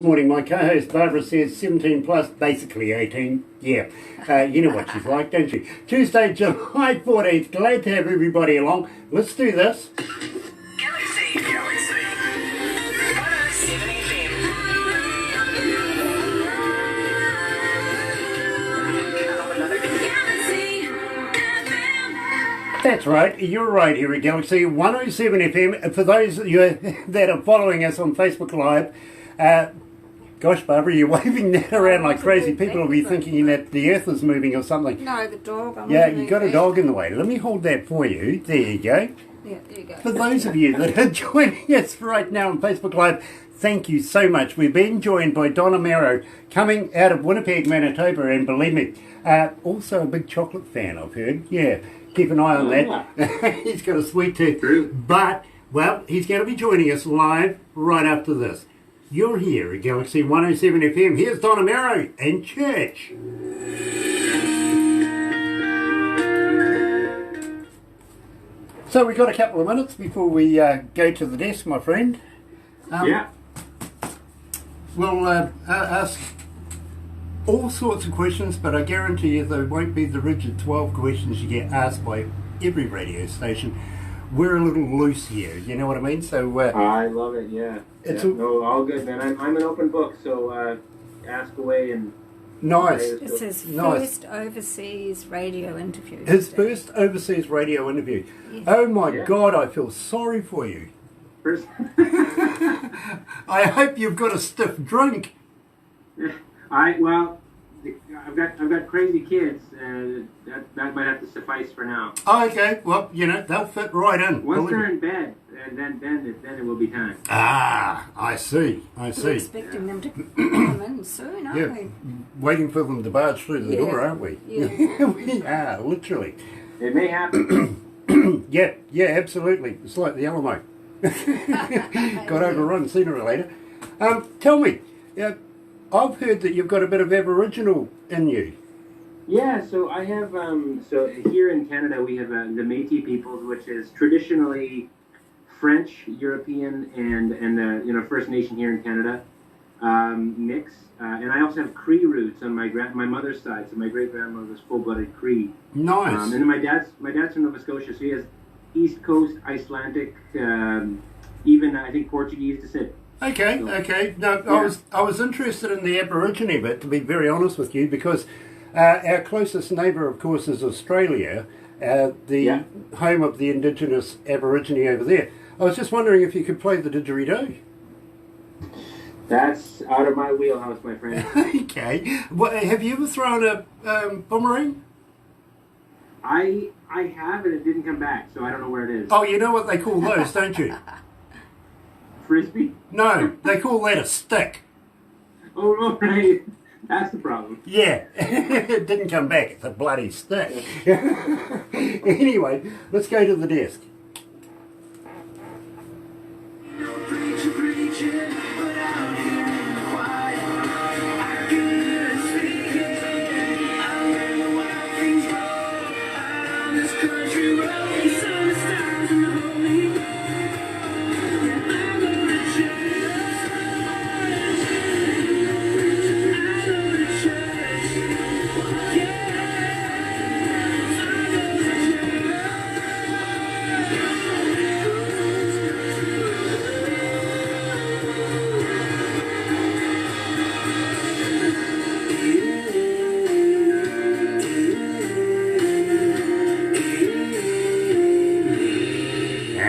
Morning, my co-host Barbara says 17 plus, basically 18. Yeah, you know what she's like, don't you? Tuesday, July 14th. Glad to have everybody along. Let's do this. Galaxy 107 FM. That's right, you're right here at Galaxy 107 FM. For those of you that are following us on Facebook Live, gosh, Barbara, you're waving that around like crazy. People will be thinking that the earth is moving or something. No, the dog. Yeah, you got a dog in the way. Let me hold that for you. There you go. Yeah, there you go. For those of you that are joining us right now on Facebook Live, thank you so much. We're being joined by Don Amero, coming out of Winnipeg, Manitoba, and believe me, also a big chocolate fan, I've heard. Yeah, keep an eye on that. He's got a sweet tooth. But, well, he's going to be joining us live right after this. You're here at Galaxy 107 FM. Here's Don Amero and Church. So we've got a couple of minutes before we go to the desk, my friend. Yeah. We'll ask all sorts of questions, but I guarantee you they won't be the rigid 12 questions you get asked by every radio station. We're a little loose here, you know what I mean? So I love it, yeah. No, all good, man. I'm an open book, so ask away and... Nice. It's his first overseas radio interview. His first overseas radio interview. Yes. Oh my God, I feel sorry for you. First... I hope you've got a stiff drink. I've got crazy kids, and that might have to suffice for now. Oh, okay, well, you know, they'll fit right in. Once they're in bed, and then it will be time. Ah, I see. We're expecting them to come in soon, aren't we? Waiting for them to barge through the door, aren't we? Yeah. We are, literally. It may happen. Yeah, absolutely. It's like the Alamo. Got overrun sooner or later. Tell me, I've heard that you've got a bit of Aboriginal in you. Yeah, so I have, so here in Canada we have the Métis peoples, which is traditionally French, European, and First Nation here in Canada mix. And I also have Cree roots on my mother's side, so my great-grandmother was full-blooded Cree. Nice. And then my dad's from Nova Scotia, so he has East Coast, Icelandic, even I think Portuguese descent. Okay. No, Yeah. I was interested in the Aborigine bit, to be very honest with you, because our closest neighbour, of course, is Australia, the home of the indigenous Aborigine over there. I was just wondering if you could play the didgeridoo. That's out of my wheelhouse, my friend. Okay. Well, have you ever thrown a boomerang? I have, and it didn't come back, so I don't know where it is. Oh, you know what they call those, don't you? Frisbee? No, they call that a stick. Oh, right. That's the problem. Yeah, it didn't come back. It's a bloody stick. Anyway, let's go to the desk.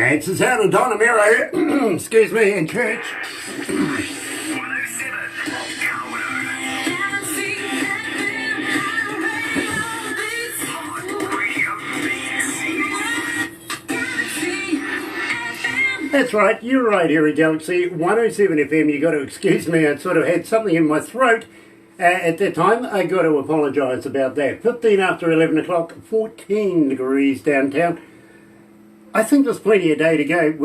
It's the sound of Don Amero, excuse me, in Church. 107. That's right, you're right here at Galaxy 107 FM. You got to excuse me, I sort of had something in my throat at that time. I got to apologise about that. 15 after 11 o'clock, 14 degrees downtown. I think there's plenty of day to go.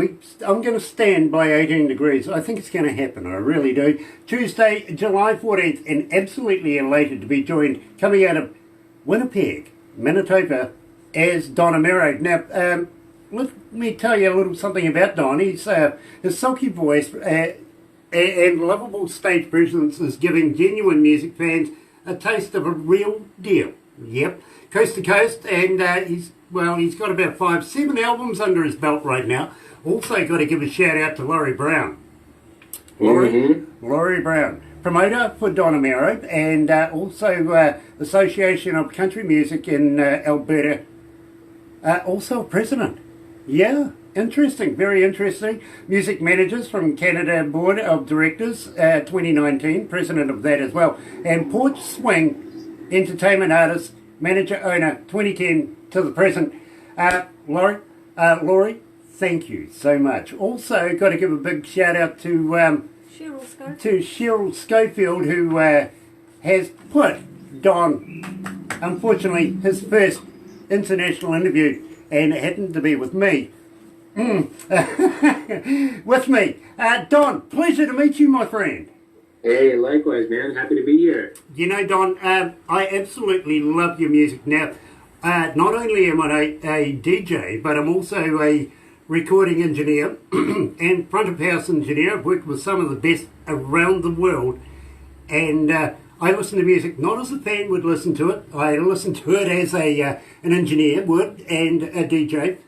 I'm going to stand by 18 degrees. I think it's going to happen. I really do. Tuesday, July 14th, and absolutely elated to be joined, coming out of Winnipeg, Manitoba, as Don Amero. Now, let me tell you a little something about Don. His sulky voice and lovable stage presence is giving genuine music fans a taste of a real deal. Yep, coast to coast, and he's got about 5-7 albums under his belt right now. Also got to give a shout out to Laurie Brown. Laurie Brown, promoter for Don Amero, and also Association of Country Music in Alberta. Also president. Yeah, interesting, very interesting. Music managers from Canada Board of Directors 2019, president of that as well. And Porch Swing, entertainment artist, manager, owner 2010 to the present. Laurie, thank you so much. Also got to give a big shout out to Cheryl Schofield, who has put Don, unfortunately, his first international interview, and it happened to be with me. With me. Don, pleasure to meet you, my friend. Hey, likewise, man. Happy to be here. You know, Don, I absolutely love your music. Now, not only am I a DJ, but I'm also a recording engineer and front of house engineer. I've worked with some of the best around the world, and I listen to music not as a fan would listen to it. I listen to it as an engineer would, and a DJ,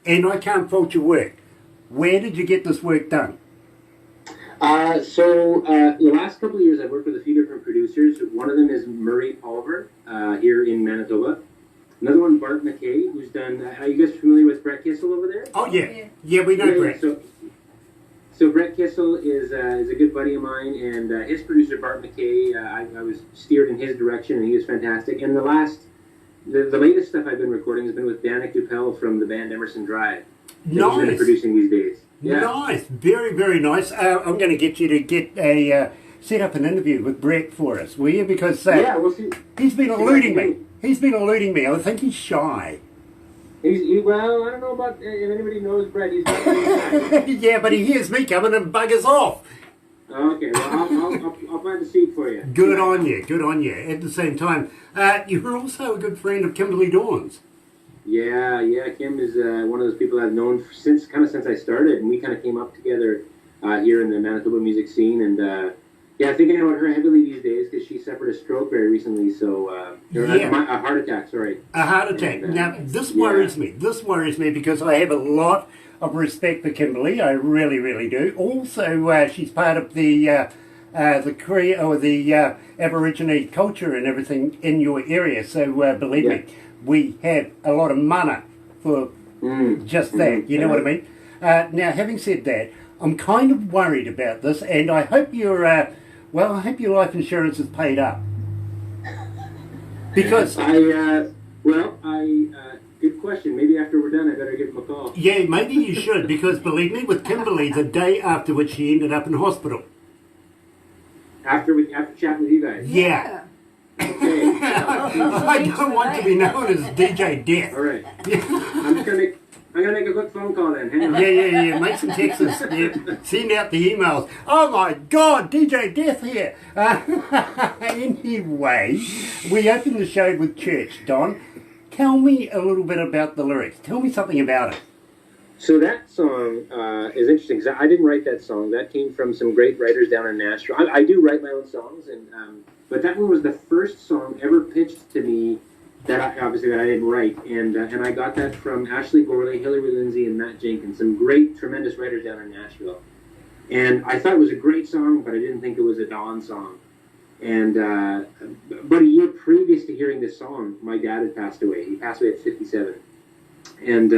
and I can't fault your work. Where did you get this work done? The last couple of years I've worked with a few different producers. One of them is Murray Pulver here in Manitoba. Another one, Bart McKay, who's done... are you guys familiar with Brett Kissel over there? Oh, yeah. Yeah, we know Brett. So Brett Kissel is a good buddy of mine, and his producer, Bart McKay, I was steered in his direction, and he was fantastic. And the latest stuff I've been recording has been with Danik Dupel from the band Emerson Drive. Nice. He's been producing these days. Yeah. Nice. Very, very nice. I'm going to get you to get set up an interview with Brett for us, will you? Because we'll see. He's been eluding me. He's been eluding me. I think he's shy. Well, I don't know about if anybody knows Brett. He's not shy. Yeah, but he hears me coming and buggers off. Okay, well, I'll find a seat for you. Good on you. Good on you. At the same time, you're also a good friend of Kimberly Dawn's. Yeah. Kim is one of those people I've known since I started, and we kind of came up together here in the Manitoba music scene, and thinking about her heavily these days because she suffered a stroke very recently. So a heart attack. Sorry, a heart attack. Now this worries me. This worries me because I have a lot of respect for Kimberly. I really, really do. Also, she's part of the Cree or the Aborigine culture and everything in your area. So believe me, we have a lot of mana for just that. You know what I mean? Now, having said that, I'm kind of worried about this, and I hope your life insurance is paid up. Because good question. Maybe after we're done, I better give him a call. Yeah, maybe you should, because believe me, with Kimberly, the day after which she ended up in hospital. After chatting with you guys. Yeah. Okay. I don't want to be known as DJ Death. All right. I'm gonna make a quick phone call then. Hang on. Yeah. Make some texts. Yeah. Send out the emails. Oh my God, DJ Death here. Anyway, we opened the show with Church. Don, tell me a little bit about the lyrics. Tell me something about it. So that song is interesting because I didn't write that song. That came from some great writers down in Nashville. I do write my own songs, but that one was the first song ever pitched to me that I didn't write, and I got that from Ashley Gorley, Hillary Lindsay, and Matt Jenkins, some great, tremendous writers down in Nashville. And I thought it was a great song, but I didn't think it was a Don song. And about a year previous to hearing this song, my dad had passed away. He passed away at 57, and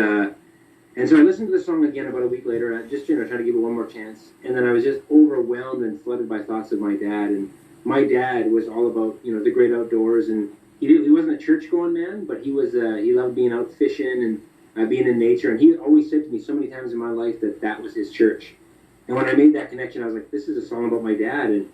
so I listened to the song again about a week later, just trying to give it one more chance. And then I was just overwhelmed and flooded by thoughts of my dad. And my dad was all about the great outdoors, and he wasn't a church-going man, but he loved being out fishing and being in nature. And he always said to me so many times in my life that was his church. And when I made that connection, I was like, this is a song about my dad. And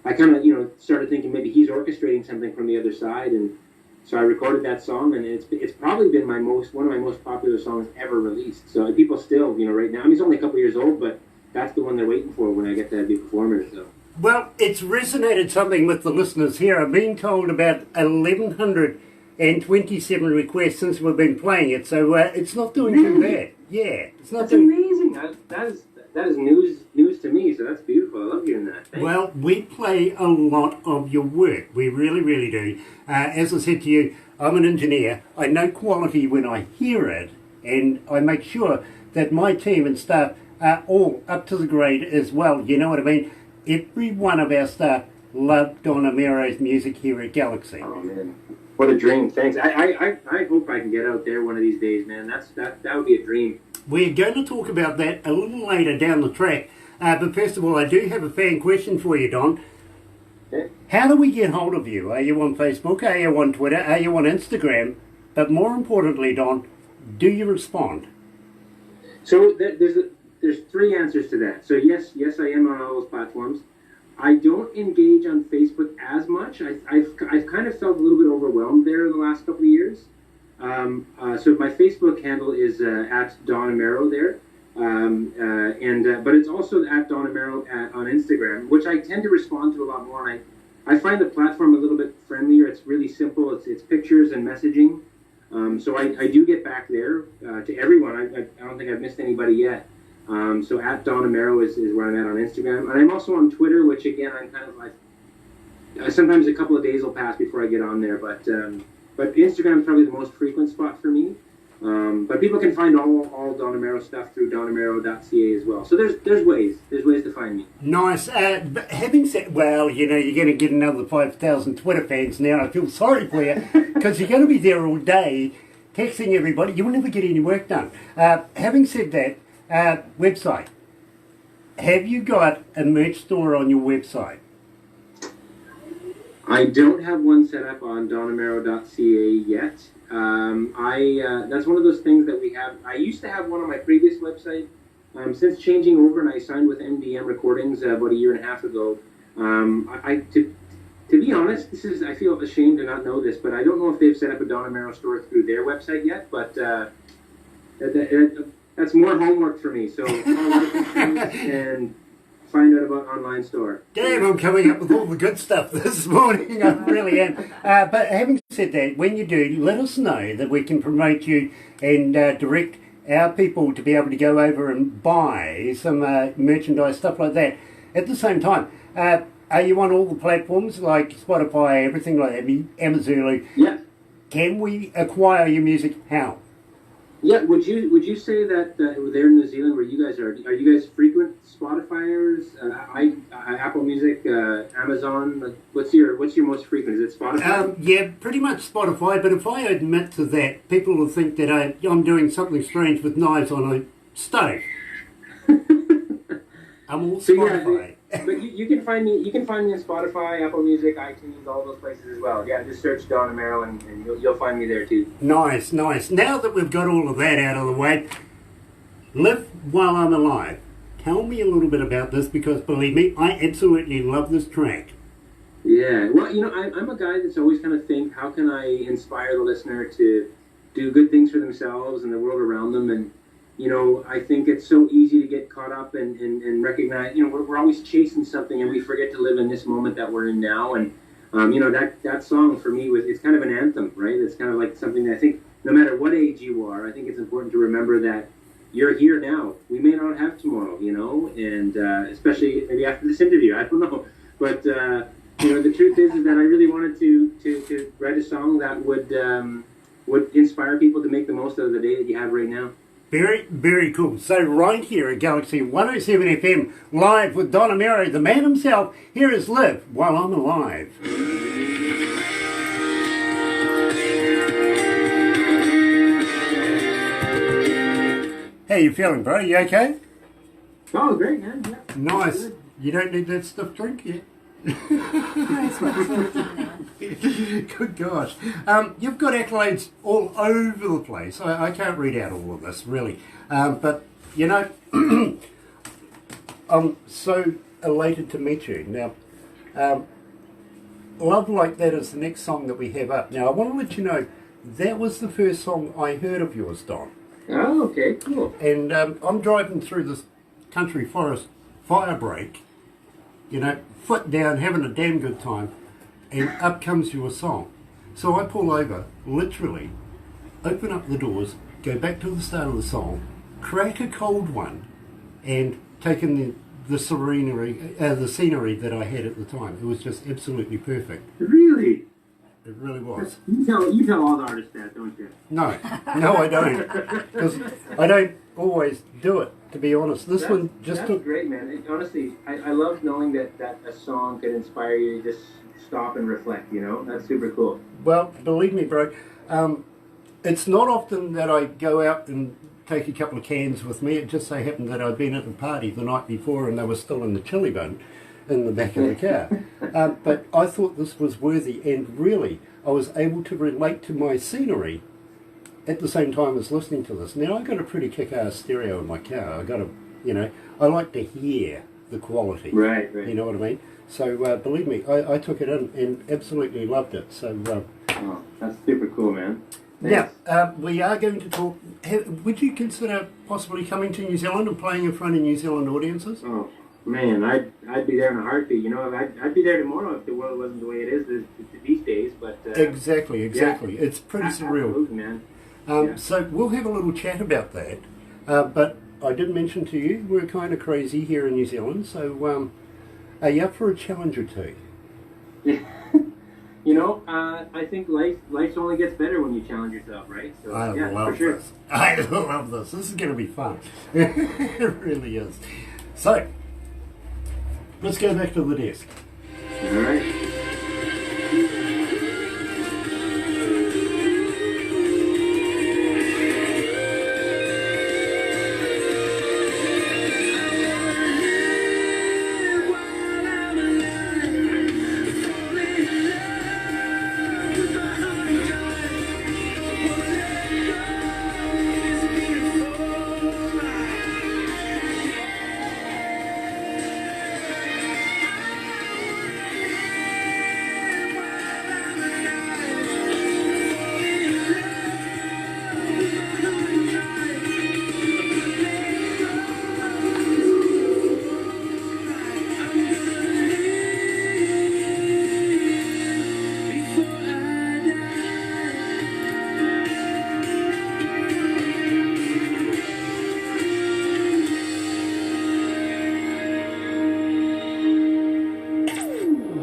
I kind of started thinking maybe he's orchestrating something from the other side. And so I recorded that song, and it's probably been one of my most popular songs ever released. So people still, right now, it's only a couple years old, but that's the one they're waiting for when I get to be performing it. So. Well, it's resonated something with the listeners here. I've been told about 1,127 requests since we've been playing it, so it's not doing too bad. Yeah, it's not. That's amazing. that is news to me. So that's beautiful. I love hearing that. Thanks. Well, we play a lot of your work. We really, really do. As I said to you, I'm an engineer. I know quality when I hear it, and I make sure that my team and staff are all up to the grade as well. You know what I mean? Every one of our staff love Don Amero's music here at Galaxy. Oh man, what a dream! Thanks. I hope I can get out there one of these days, man. That would be a dream. We're going to talk about that a little later down the track. But first of all, I do have a fan question for you, Don. Yeah. How do we get hold of you? Are you on Facebook? Are you on Twitter? Are you on Instagram? But more importantly, Don, do you respond? So there's three answers to that. So yes, I am on all those platforms. I don't engage on Facebook as much. I've kind of felt a little bit overwhelmed there in the last couple of years. So my Facebook handle is at Don Amero there, but it's also at Don Amero on Instagram, which I tend to respond to a lot more. And I find the platform a little bit friendlier. It's really simple. It's pictures and messaging. So I do get back there to everyone. I don't think I've missed anybody yet. So at Don Amero is where I'm at on Instagram, and I'm also on Twitter, which again I'm kind of like sometimes a couple of days will pass before I get on there, but Instagram is probably the most frequent spot for me. But people can find all Don Amero stuff through donamero.ca as well. So there's ways to find me. Nice. But having said, well, you know, you're going to get another 5,000 Twitter fans now. I feel sorry for you because you're going to be there all day texting everybody. You will never get any work done. Having said that, website. Have you got a merch store on your website? I don't have one set up on donamero.ca yet. That's one of those things that we have. I used to have one on my previous website. Since changing over and I signed with MDM Recordings about a year and a half ago, to be honest, I feel ashamed to not know this, but I don't know if they've set up a Don Amero store through their website yet, but that's more homework for me. So and find out about online store. Damn, I'm coming up with all the good stuff this morning. I really am. But having said that, when you do, let us know that we can promote you and direct our people to be able to go over and buy some merchandise, stuff like that. At the same time, are you on all the platforms like Spotify, everything like that, Amazulu? Yeah. Can we acquire your music? How? Yeah, would you say that there in New Zealand, where you guys are you guys frequent Spotifyers? Apple Music, Amazon. Like, what's your most frequent? Is it Spotify? Yeah, pretty much Spotify. But if I admit to that, people will think that I'm doing something strange with knives on a stove. I'm all Spotify. But you can find me. You can find me on Spotify, Apple Music, iTunes, all those places as well. Yeah, just search Don Amero and you'll find me there too. Nice. Now that we've got all of that out of the way, Live While I'm Alive. Tell me a little bit about this because believe me, I absolutely love this track. Yeah, well, you know, I'm a guy that's always kind of think, how can I inspire the listener to do good things for themselves and the world around them, and you know, I think it's so easy to get caught up and recognize, you know, we're always chasing something and we forget to live in this moment that we're in now. And, you know, that song for me, it's kind of an anthem, right? It's kind of like something that I think no matter what age you are, I think it's important to remember that you're here now. We may not have tomorrow, you know, and especially maybe after this interview, I don't know. But, you know, the truth is that I really wanted to write a song that would inspire people to make the most of the day that you have right now. Very, very cool. So right here at Galaxy 107 FM, live with Don Amero, the man himself, here is Live While I'm Alive. How you feeling, bro? You okay? Oh, great, man. Yeah. Nice. You don't need that stuff drink yet? Good gosh. You've got accolades all over the place. I can't read out all of this, really. But, you know, I'm so elated to meet you. Now, Love Like That is the next song that we have up. Now, I want to let you know, that was the first song I heard of yours, Don. Oh, okay, cool. And I'm driving through this country forest fire break, you know, foot down, having a damn good time, and up comes your song. So I pull over, literally, open up the doors, go back to the start of the song, crack a cold one, and taken the scenery that I had at the time. It was just absolutely perfect. Really? It really was. You tell all the artists that, don't you? No, I don't. Because I don't always do it, to be honest. This one just that's took... great, man. Honestly, I love knowing that a song could inspire you to just stop and reflect, you know? That's super cool. Well, believe me, bro, it's not often that I go out and take a couple of cans with me. It just so happened that I'd been at the party the night before and they were still in the chili bun in the back of the car. But I thought this was worthy, and really I was able to relate to my scenery at the same time as listening to this. Now, I've got a pretty kick-ass stereo in my car. I like to hear the quality. Right. You know what I mean? So believe me, I took it in and absolutely loved it. So Oh, that's super cool, man. now, we are going to talk. Would you consider possibly coming to New Zealand and playing in front of New Zealand audiences? Oh, man, I'd be there in a heartbeat. You know, I'd be there tomorrow if the world wasn't the way it is these days. But Exactly. Yeah. It's pretty surreal. Absolutely, man. So we'll have a little chat about that. But I did mention to you we're kind of crazy here in New Zealand. So are you up for a challenge or two? You know, I think life only gets better when you challenge yourself, right? So, I yeah, love for sure. this. I love this. This is going to be fun. It really is. So, let's go back to the desk. All right.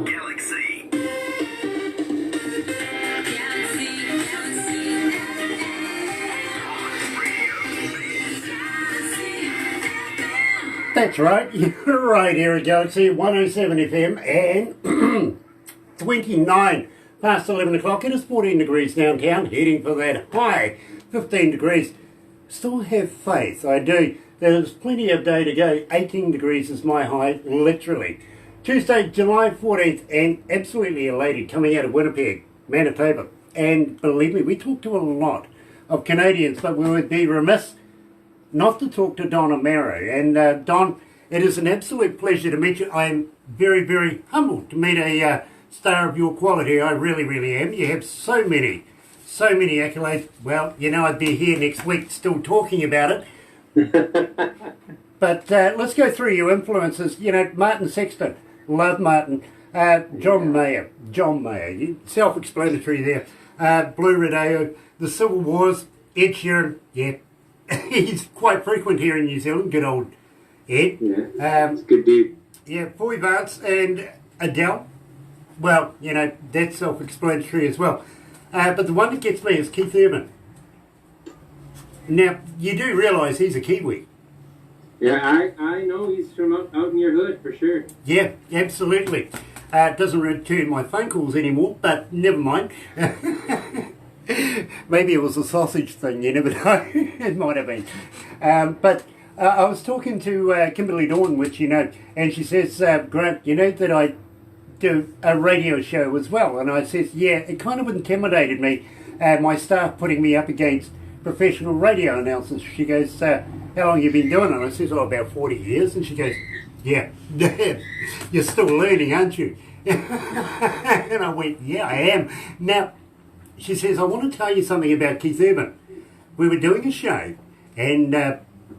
Galaxy. That's right. You're right here at Galaxy 107 FM and 29 past 11 o'clock. It is 14 degrees downtown, heading for that high 15 degrees. Still have faith, I do. There's plenty of day to go. 18 degrees is my high, literally. Tuesday, July 14th, and absolutely elated coming out of Winnipeg, Manitoba. And believe me, we talk to a lot of Canadians, but we would be remiss not to talk to Don Amero. And Don, it is an absolute pleasure to meet you. I'm very, very humbled to meet a star of your quality. I really, really am. You have so many accolades. Well, you know, I'd be here next week still talking about it. But let's go through your influences. You know, Martin Sexton, love Martin. John Mayer, self-explanatory there. Blue Rodeo, the Civil Wars, Ed Sheeran, yeah. He's quite frequent here in New Zealand, good old Ed. Yeah, it's a good dude. Yeah, Boy Vance and Adele. Well, you know, that's self-explanatory as well. But the one that gets me is Keith Urban. Now, you do realise he's a Kiwi. Yeah, I know he's from out in your hood, for sure. Yeah, absolutely. It doesn't return my phone calls anymore, but never mind. Maybe it was a sausage thing, you never know. It might have been. But I was talking to Kimberly Dawn, which you know, and she says, Grant, you know that I do a radio show as well. And I says, yeah, it kind of intimidated me, my staff putting me up against professional radio announcers. She goes, how long have you been doing it? And I says, oh, about 40 years. And she goes, yeah, you're still learning, aren't you? And I went, yeah, I am. Now, she says, I want to tell you something about Keith Urban. We were doing a show, and,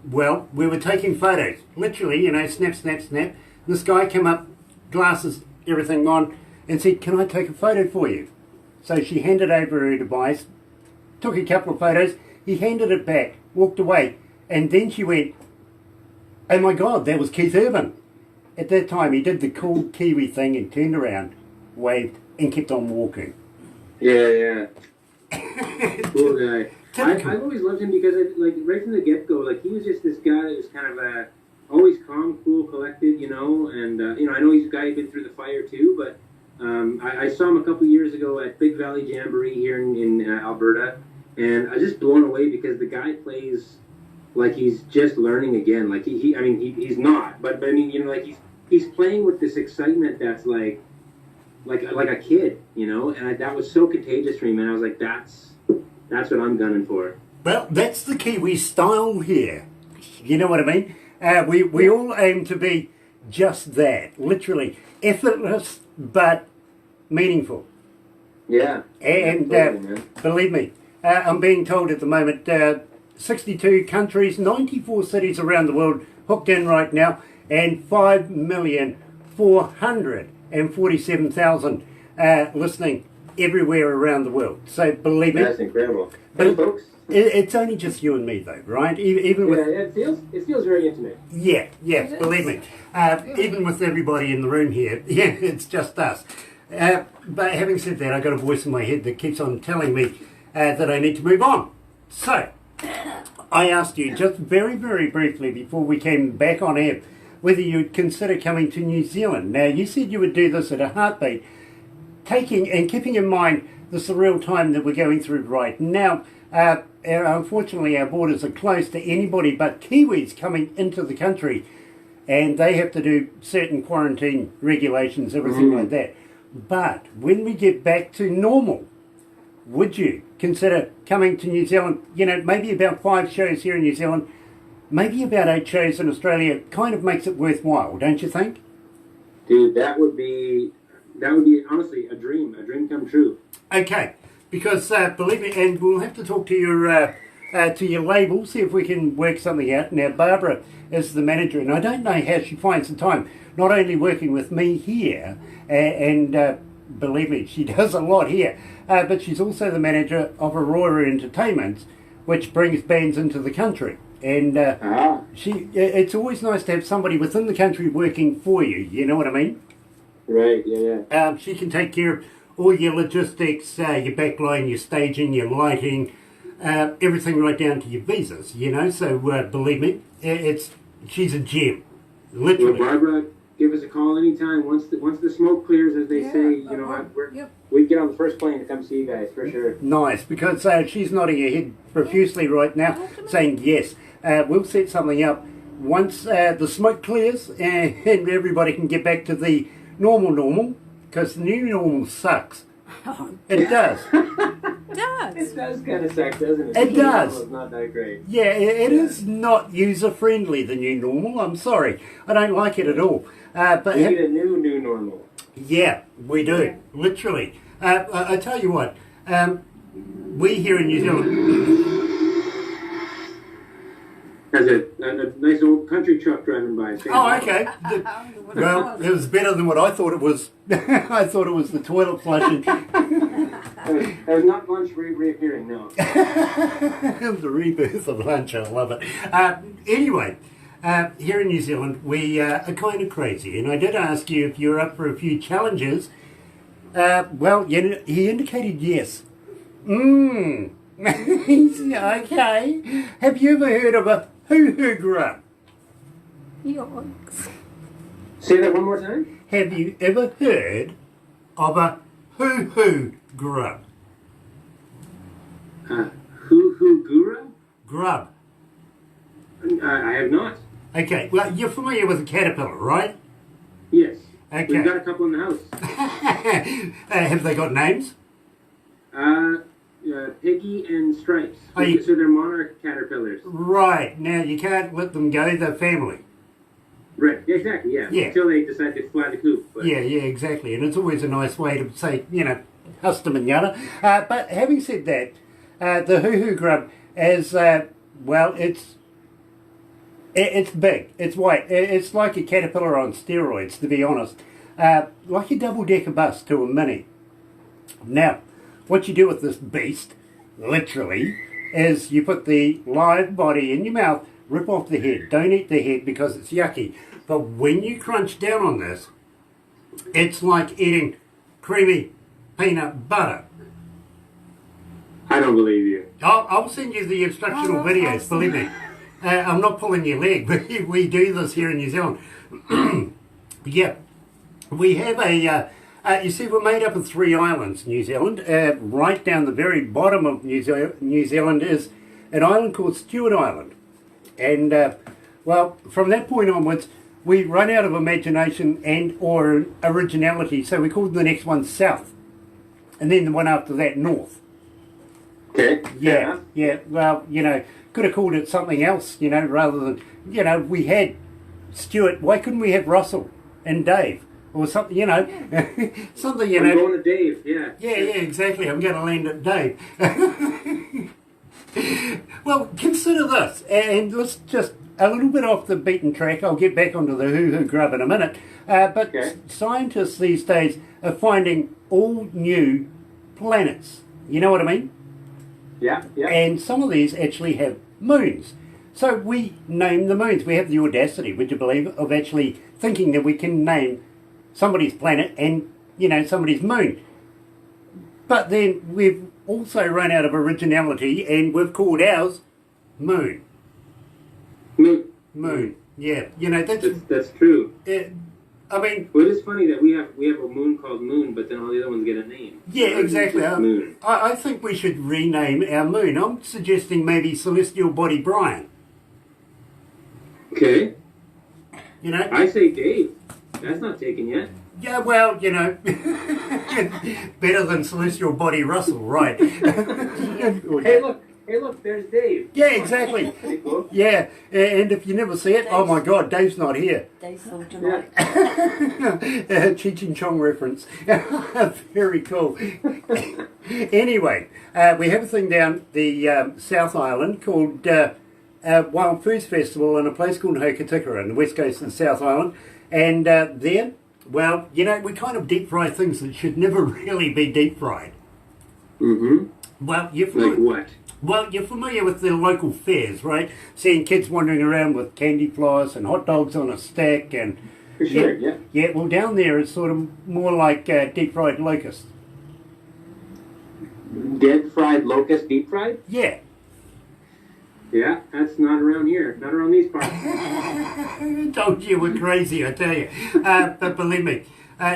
well, we were taking photos. Literally, you know, snap, snap, snap. This guy came up, glasses, everything on, and said, can I take a photo for you? So she handed over her device, took a couple of photos, he handed it back, walked away, and then she went, Oh my God, that was Keith Urban. At that time, he did the cool Kiwi thing and turned around, waved, and kept on walking. Yeah. Cool guy. I've always loved him because, right from the get-go, he was just this guy that was kind of always calm, cool, collected, and, I know he's a guy who's been through the fire too, but I saw him a couple years ago at Big Valley Jamboree here in Alberta, and I was just blown away because the guy plays like he's just learning again. He's not, but I mean, he's playing with this excitement that's like a kid, and that was so contagious for me, man. I was like, that's what I'm gunning for. Well, that's the Kiwi style here. You know what I mean? We all aim to be just that, literally effortless but meaningful. Yeah. And believe me, I'm being told at the moment, 62 countries, 94 cities around the world hooked in right now, and 5,447,000 listening everywhere around the world. So believe me. That's incredible. Hey, folks. It's only just you and me, though, right? Even with it feels very intimate. Yeah, believe me. Even with everybody in the room here, it's just us. But having said that, I've got a voice in my head that keeps on telling me that I need to move on. So, I asked you just very, very briefly before we came back on air whether you'd consider coming to New Zealand. Now, you said you would do this at a heartbeat, taking and keeping in mind the surreal time that we're going through right now. Unfortunately, our borders are closed to anybody but Kiwis coming into the country, and they have to do certain quarantine regulations, everything like that. But when we get back to normal, would you consider coming to New Zealand? Maybe about 5 shows here in New Zealand, maybe about 8 shows in Australia. Kind of makes it worthwhile, don't you think? Dude, that would be honestly a dream come true. Okay, because believe me, and we'll have to talk to your label, see if we can work something out. Now, Barbara is the manager, and I don't know how she finds the time, not only working with me here, and believe me, she does a lot here, but she's also the manager of Aurora Entertainment, which brings bands into the country. And it's always nice to have somebody within the country working for you, you know what I mean? Right, yeah. She can take care of all your logistics, your backline, your staging, your lighting, everything right down to your visas, So believe me, she's a gem, literally. Well, Barbara, give us a call anytime. Once the smoke clears, as they say, we get on the first plane to come see you guys for sure. Nice, because she's nodding her head profusely right now, saying yes. We'll set something up once the smoke clears and everybody can get back to the normal, because the new normal sucks. It does. It does kind of suck, doesn't it? It does. It's not that great. Yeah, it is not user-friendly, the new normal. I'm sorry. I don't like it at all. But we need a new normal. Yeah, we do. Literally. I tell you what, we here in New Zealand... There's a nice old country truck driving by. Oh, okay. Well, it was better than what I thought it was. I thought it was the toilet flushing. That was not lunch reappearing, no. The rebirth of lunch, I love it. Anyway, here in New Zealand, we are kind of crazy. And I did ask you if you're up for a few challenges. Well, he indicated yes. Okay. Have you ever heard of a hoo-hoo grub? Yikes. Say that one more time. Have you ever heard of a hoo-hoo grub? Hoo-hoo gura? Grub. I have not. Okay, well, you're familiar with a caterpillar, right? Yes. Okay. We've got a couple in the house. Have they got names? Piggy and Stripes. So they're monarch caterpillars. Right. Now, you can't let them go. They're family. Right. Exactly, yeah. Until they decide to fly the coop. But. Yeah, exactly. And it's always a nice way to say, custom and yada. But having said that, the hoo-hoo grub is, it's big. It's white. It's like a caterpillar on steroids, to be honest. Like a double-decker bus to a mini. Now, what you do with this beast, literally, is you put the live body in your mouth, rip off the head. Don't eat the head because it's yucky. But when you crunch down on this, it's like eating creamy peanut butter. I don't believe you. I'll send you the instructional videos, believe me. I'm not pulling your leg. We do this here in New Zealand. Yeah. We have you see, we're made up of 3 islands, New Zealand. Right down the very bottom of New Zealand is an island called Stewart Island. And, well, from that point onwards, we run out of imagination and or originality, so we called the next one South. And then the one after that, North. Okay. Yeah, yeah. Well, you know, could have called it something else, you know, rather than, you know, we had Stewart. Why couldn't we have Russell and Dave? Or something, you know, something, you know. I'm going to Dave, yeah. Yeah, exactly. I'm going to land at Dave. Well, consider this, and let's just, a little bit off the beaten track. I'll get back onto the hoo-hoo grub in a minute. But scientists these days are finding all new planets. You know what I mean? Yeah, yeah. And some of these actually have moons. So we name the moons. We have the audacity, would you believe, of actually thinking that we can name somebody's planet and, you know, somebody's moon. But then we've also run out of originality and we've called ours Moon. Moon. Yeah. You know, that's true. I mean... Well, it is funny that we have a moon called Moon, but then all the other ones get a name. Yeah, exactly. Moon. I think we should rename our moon. I'm suggesting maybe Celestial Body Brian. Okay. You know? I say Dave. That's not taken yet. Yeah, well, you know, better than Celestial Body Russell, right? Hey, look, there's Dave. Yeah, exactly. Pretty cool. Yeah, and if you never see it, oh my God, Dave's not here. Dave's not tonight. Cheech and Chong reference. Very cool. Anyway, we have a thing down the South Island called Wild Foods Festival in a place called Hokitikura on the west coast of the South Island. And there, well, you know, we kind of deep fry things that should never really be deep fried. Mm-hmm. Well, you're familiar, like what? Well, you're familiar with the local fairs, right? Seeing kids wandering around with candy floss and hot dogs on a stick and... For sure, yeah. Yeah, well, down there it's sort of more like deep fried locusts. Dead fried locust, deep fried? Yeah. Yeah, that's not around here. Not around these parts. Told you we're crazy, I tell you. But believe me,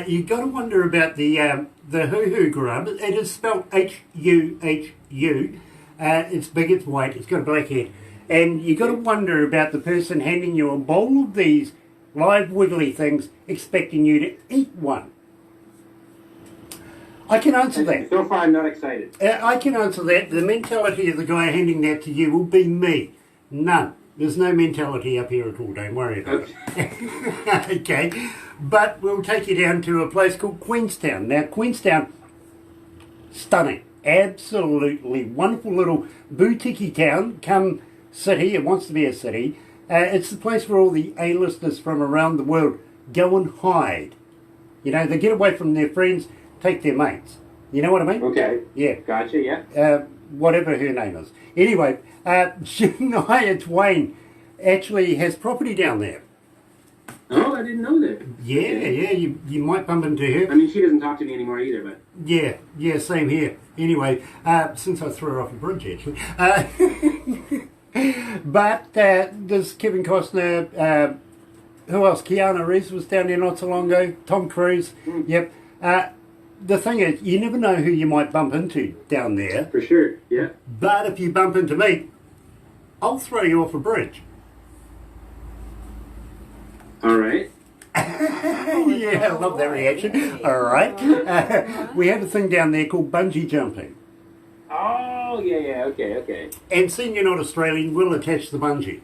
you got to wonder about the hoo-hoo grub. It is spelled H-U-H-U. It's big, it's white, it's got a black head. And you got to wonder about the person handing you a bowl of these live wiggly things, expecting you to eat one. I can answer that. So far, I'm not excited. I can answer that. The mentality of the guy handing that to you will be me. None. There's no mentality up here at all. Don't worry about it. Okay. But we'll take you down to a place called Queenstown. Now, Queenstown, stunning. Absolutely wonderful little boutique town. Come city. It wants to be a city. It's the place where all the A-listers from around the world go and hide. You know, they get away from their friends, take their mates. You know what I mean? Okay. Yeah. Gotcha, yeah. Whatever her name is. Anyway, Shania Twain actually has property down there. Oh, I didn't know that. Yeah, Okay. yeah, you might bump into her. I mean, she doesn't talk to me anymore either, but... Yeah, same here. Anyway, since I threw her off a bridge, actually. But there's Kevin Costner, who else? Keanu Reeves was down there not so long ago. Tom Cruise. Yep. The thing is, you never know who you might bump into down there. For sure, yeah. But if you bump into me, I'll throw you off a bridge. All right. Yeah, I love that reaction. All right. We have a thing down there called bungee jumping. Oh, yeah, okay. And seeing you're not Australian, we'll attach the bungee.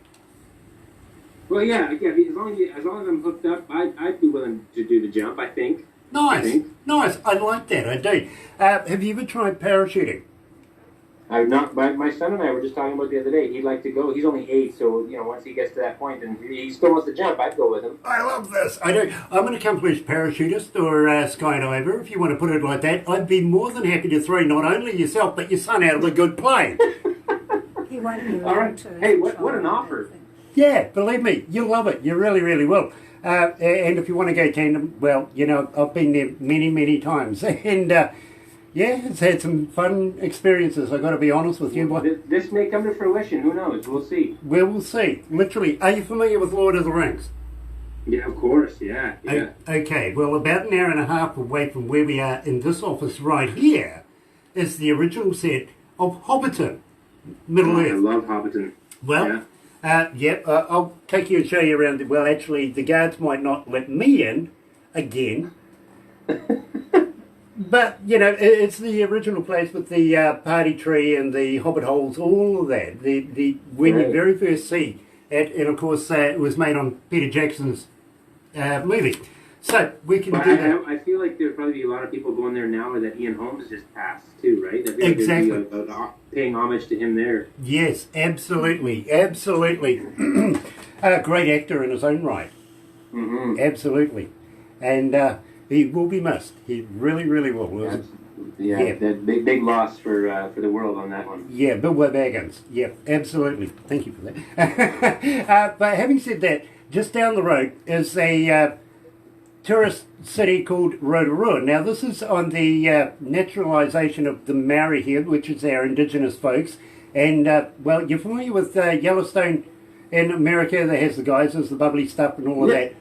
Well, yeah, as long as I'm hooked up, I'd be willing to do the jump, I think. Nice. I like that, I do. Have you ever tried parachuting? I've not. My son and I were just talking about the other day. He'd like to go. He's only 8, so once he gets to that point, and he still wants to jump, I'd go with him. I love this. I do. I'm an accomplished parachutist or skydiver, if you want to put it like that. I'd be more than happy to throw not only yourself but your son out of a good plane. He won't be All right. Hey, what an offer. Yeah, believe me, you'll love it. You really, really will. And if you want to go tandem, well, you know, I've been there many, many times. And yeah, it's had some fun experiences, I've got to be honest with you. This may come to fruition. Who knows? We'll see. Well, we'll see. Literally, are you familiar with Lord of the Rings? Yeah, of course. Yeah. Okay, well, about an hour and a half away from where we are in this office right here is the original set of Hobbiton, Middle Earth. I love Hobbiton. Well, I'll take you and show you around. Well, actually, the guards might not let me in again. But, you know, it's the original place with the party tree and the hobbit holes, all of that. When you very first see it, and of course it was made on Peter Jackson's movie. So we can do that. I feel like there'd probably be a lot of people going there now that Ian Holmes just passed too, right? I feel like exactly. there'd be paying homage to him there. Yes, absolutely, absolutely. A great actor in his own right. Mm-hmm. Absolutely. And he will be missed. He really, really will. Yeah. Big loss for the world on that one. Yeah, Bilbo Baggins. Yeah, absolutely. Thank you for that. But having said that, just down the road is a tourist city called Rotorua. Now, this is on the naturalisation of the Maori here, which is our indigenous folks. And, well, you're familiar with Yellowstone in America that has the geysers, the bubbly stuff and all of that.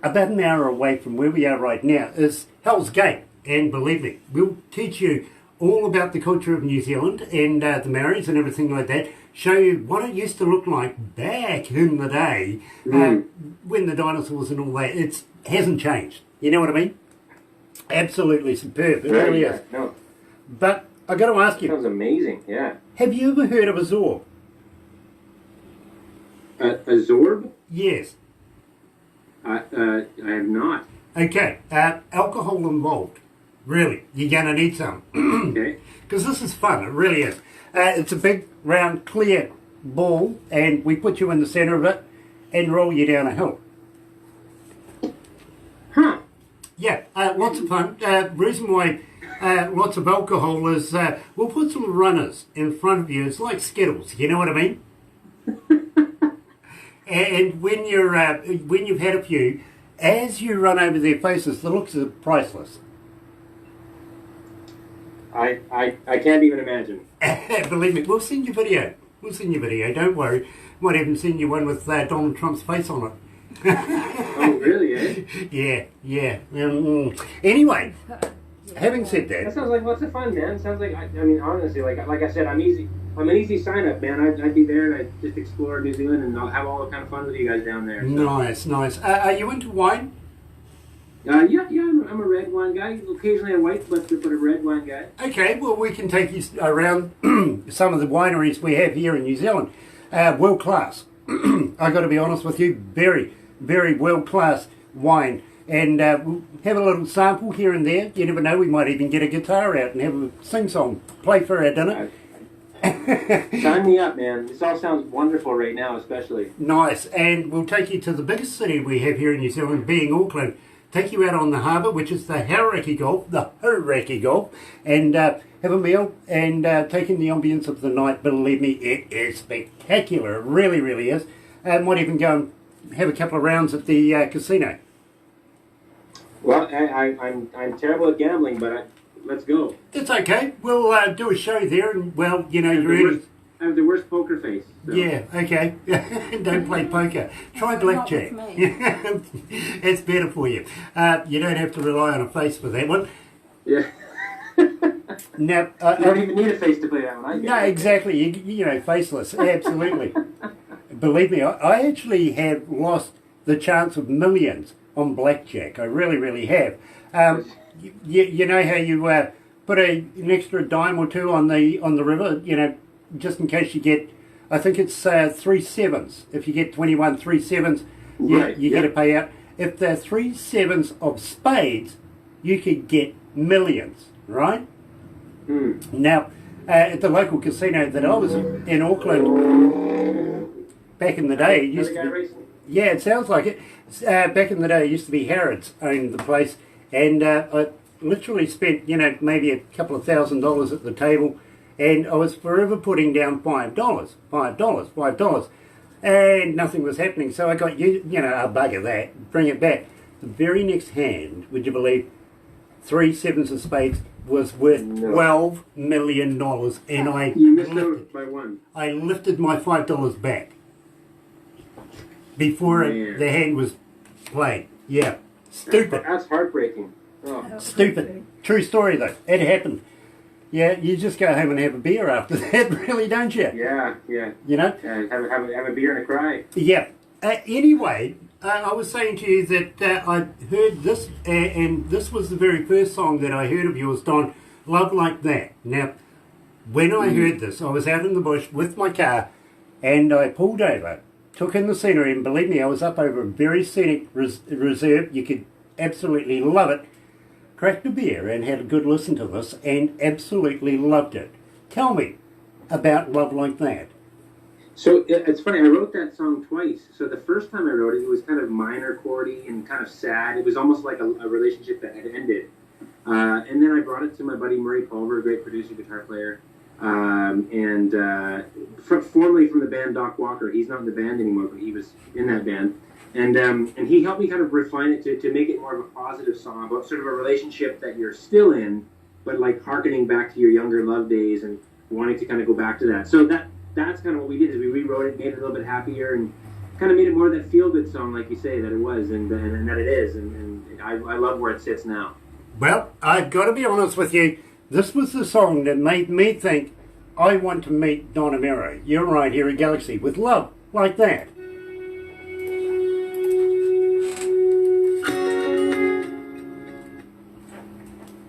About an hour away from where we are right now is Hell's Gate. And believe me, we'll teach you all about the culture of New Zealand and the Maoris and everything like that. Show you what it used to look like back in the day when the dinosaurs and all that. It hasn't changed. You know what I mean? Absolutely superb. It really is. No. But I got to ask you. Sounds amazing. Yeah. Have you ever heard of a Zorb? A Zorb? Yes. I have not. Okay. Alcohol involved. Really. You're going to need some. Okay. Because this is fun. It really is. It's a big, round, clear ball, and we put you in the centre of it and roll you down a hill. Huh. Yeah, lots of fun. Reason why lots of alcohol is we'll put some runners in front of you. It's like Skittles, you know what I mean? And when you've had a few, as you run over their faces, the looks are priceless. I can't even imagine. Believe me, we'll send you video. Don't worry. Might even send you one with Donald Trump's face on it. Oh, really, eh? Yeah. Anyway, having said That that, sounds like lots of fun, man. Sounds like, I mean, honestly, like I said, I'm an easy sign-up, man. I'd be there and I'd just explore New Zealand and I'll have all the kind of fun with you guys down there. So. Nice. Are you into wine? Yeah, I'm a red wine guy. Occasionally a white, but a red wine guy. Okay, well, we can take you around some of the wineries we have here in New Zealand. World class. I got to be honest with you, very, very world class wine. And we'll have a little sample here and there. You never know, we might even get a guitar out and have a sing-song, play for our dinner. Sign me up, man. This all sounds wonderful right now, especially. Nice. And we'll take you to the biggest city we have here in New Zealand, being Auckland. Take you out on the harbour, which is the Hauraki Gulf, and have a meal and take in the ambience of the night. Believe me, it is spectacular. It really, really is. Might even go and have a couple of rounds at the casino. Well, I'm terrible at gambling, but let's go. It's okay. We'll do a show there, and well, you know, I have the worst poker face. So. Yeah, okay. Don't play poker. Try blackjack. It's better for you. You don't have to rely on a face for that one. Yeah. Now, you don't even need a face to play that one. No, exactly. You know, faceless. Absolutely. Believe me, I actually have lost the chance of millions on blackjack. I really, really have. You know how you put an extra dime or two on the river, you know, just in case you get, I think it's 3 sevens. If you get 21 3 sevens, you get a payout. If they're 3 sevens of spades, you could get millions, right? Now, at the local casino that I was in Auckland back in the day, it used to be, yeah, it sounds like it. Back in the day, it used to be Harrods owned the place, and I literally spent, you know, maybe a couple of $1,000 at the table. And I was forever putting down $5. and nothing was happening. So I got, a bugger that, bring it back. The very next hand, would you believe, 3 sevens of spades was worth $12 million, and You missed out by one. I lifted my $5 back before the hand was played. Yeah, stupid. That's heartbreaking. Oh. Stupid. True story though. It happened. Yeah, you just go home and have a beer after that, really, don't you? Yeah. You know? Have a beer and a cry. Yeah. Anyway, I was saying to you that I heard this, and this was the very first song that I heard of yours, Don, Love Like That. Now, when I heard this, I was out in the bush with my car, and I pulled over, took in the scenery, and believe me, I was up over a very scenic reserve. You could absolutely love it. Cracked a beer and had a good listen to this, and absolutely loved it. Tell me about Love Like That. So it's funny, I wrote that song twice. So the first time I wrote it, it was kind of minor chordy and kind of sad. It was almost like a relationship that had ended. And then I brought it to my buddy Murray Culver, a great producer, guitar player, formerly from the band Doc Walker. He's not in the band anymore, but he was in that band. And he helped me kind of refine it to make it more of a positive song about sort of a relationship that you're still in, but like hearkening back to your younger love days and wanting to kind of go back to that. So that's kind of what we did, is we rewrote it, made it a little bit happier, and kind of made it more that feel-good song, like you say, that it was, and that it is, and I love where it sits now. Well, I've got to be honest with you, this was the song that made me think, I want to meet Don Amero. You're right here at Galaxy, with Love Like That.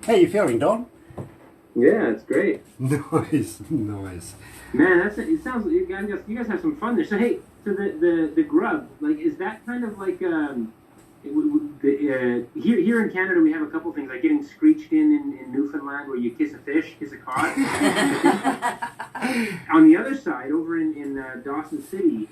How you feeling, Don? Yeah, it's great. Nice. Man, it sounds. You guys have some fun there. So hey, so the grub, like, is that kind of like here in Canada we have a couple things, like getting screeched in Newfoundland, where you kiss a fish, kiss a cod. On the other side, over in Dawson City,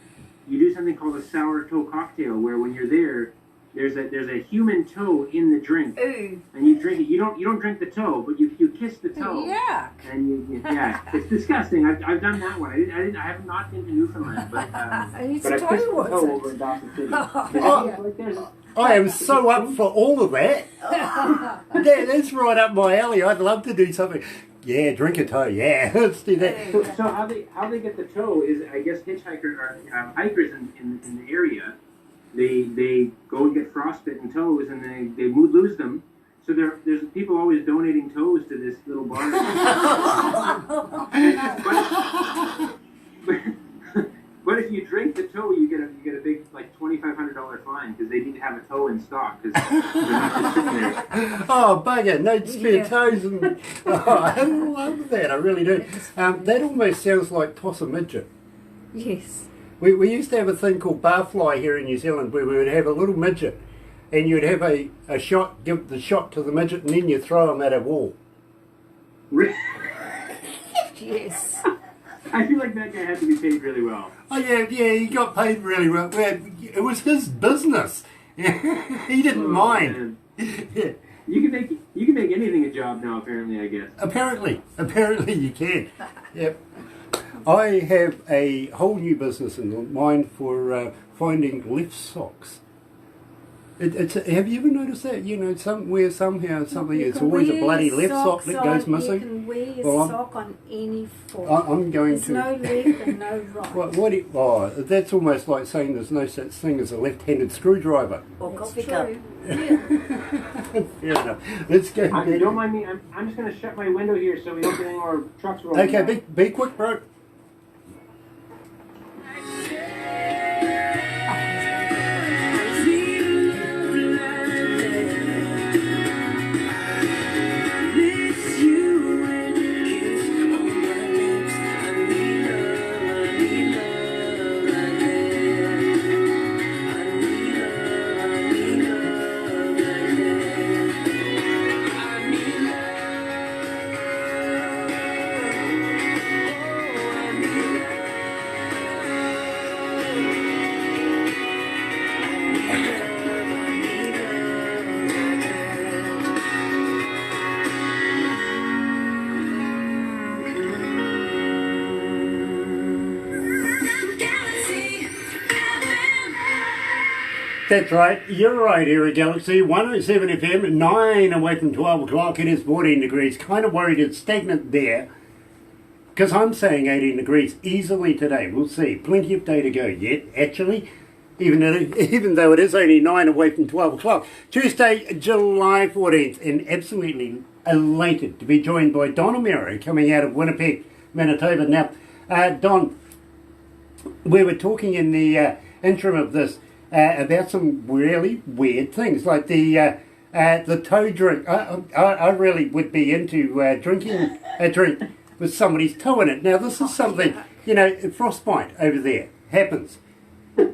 you do something called a sour toe cocktail, where when you're there, there's a human toe in the drink. Ooh. And you drink it. You don't drink the toe, but you kiss the toe. Yeah. And it's disgusting. I've done that one. I have not been to Newfoundland, but I kissed the toe over in Dawson City. I am so up for all of that. That's right up my alley. I'd love to do something. Yeah, drink a toe. Yeah, let's do that. So how they get the toe is, I guess, hitchhikers or hikers in the area. They go and get frostbitten toes, and they lose them. So there's people always donating toes to this little bar. But if you drink the toe, you get a big, like, $2,500 fine, because they need to have a toe in stock, because they're not just sitting there. Oh, bugger, no spare toes. And, I love that, I really do. That almost sounds like toss a midget. Yes. We used to have a thing called barfly here in New Zealand, where we would have a little midget, and you'd have a shot, give the shot to the midget, and then you throw him at a wall. Yes. I feel like that guy had to be paid really well. Oh yeah, he got paid really well. It was his business. He didn't mind. Yeah. You can make anything a job now, apparently, I guess. Apparently you can. Yep. I have a whole new business in mind for finding left socks. Have you ever noticed that? You know, somewhere, somehow, something, it's always a bloody left sock that goes missing. You can wear your sock on any foot. I'm going There's no left and no right. That's almost like saying there's no such thing as a left-handed screwdriver. Or coffee cup. Fair enough. Let's go. Don't mind me. I'm just going to shut my window here so we don't get any more trucks rolling. Okay, be quick, bro. That's right. You're right here at Galaxy 107 FM, 9 away from 12 o'clock. It is 14 degrees. Kind of worried it's stagnant there because I'm saying 18 degrees easily today. We'll see. Plenty of day to go yet, actually, even though it is only 9 away from 12 o'clock. Tuesday, July 14th, and absolutely elated to be joined by Don Amero coming out of Winnipeg, Manitoba. Now, Don, we were talking in the interim of this about some really weird things, like the toe drink. I really would be into drinking a drink with somebody's toe in it. Now, this is something, frostbite over there happens. I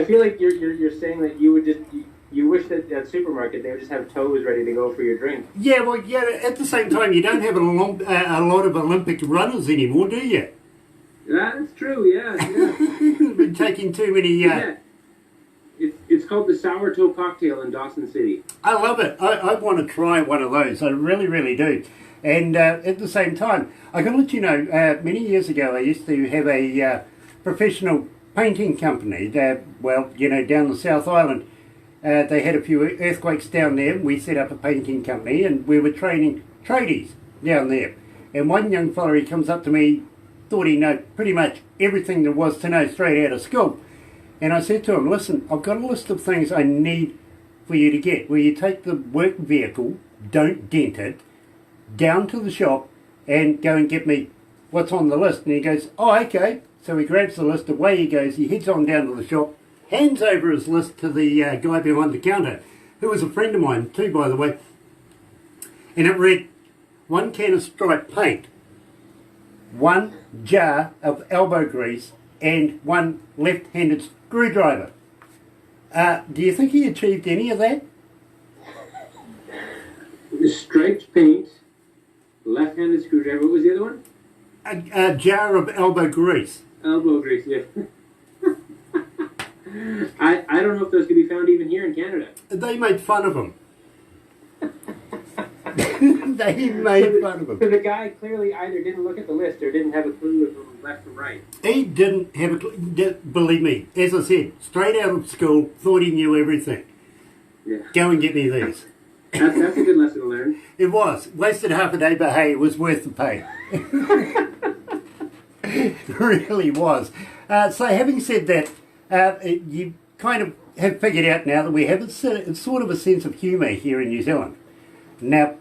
feel like you're saying that you would you wish that at supermarket they would just have toes ready to go for your drink. Yeah, well, yeah. At the same time, you don't have a lot of Olympic runners anymore, do you? That's true. Yeah. Been taking too many. Yeah. It's called the Sour Toe Cocktail in Dawson City. I love it. I want to try one of those. I really, really do. And at the same time, I got to let you know, many years ago, I used to have a professional painting company that, down the South Island. They had a few earthquakes down there. We set up a painting company, and we were training tradies down there. And one young fella, he comes up to me, thought he knew pretty much everything there was to know straight out of school. And I said to him, listen, I've got a list of things I need for you to get, where you take the work vehicle, don't dent it, down to the shop and go and get me what's on the list. And he goes, oh, okay. So he grabs the list, away he goes, he heads on down to the shop, hands over his list to the guy behind the counter, who was a friend of mine too, by the way. And it read, 1 can of striped paint, 1 jar of elbow grease, and 1 left-handed screwdriver. Do you think he achieved any of that? Striped paint, left-handed screwdriver. What was the other one? A jar of elbow grease. Elbow grease, yeah. I don't know if those can be found even here in Canada. They made fun of him. They made fun of him. So the guy clearly either didn't look at the list or didn't have a clue from left from right. He didn't have a clue. Believe me, as I said, straight out of school, thought he knew everything. Yeah. Go and get me these. That's a good lesson to learn. It was. Wasted half a day, but hey, it was worth the pain. It really was. So having said that, you kind of have figured out now that we have a sort of a sense of humour here in New Zealand. Now,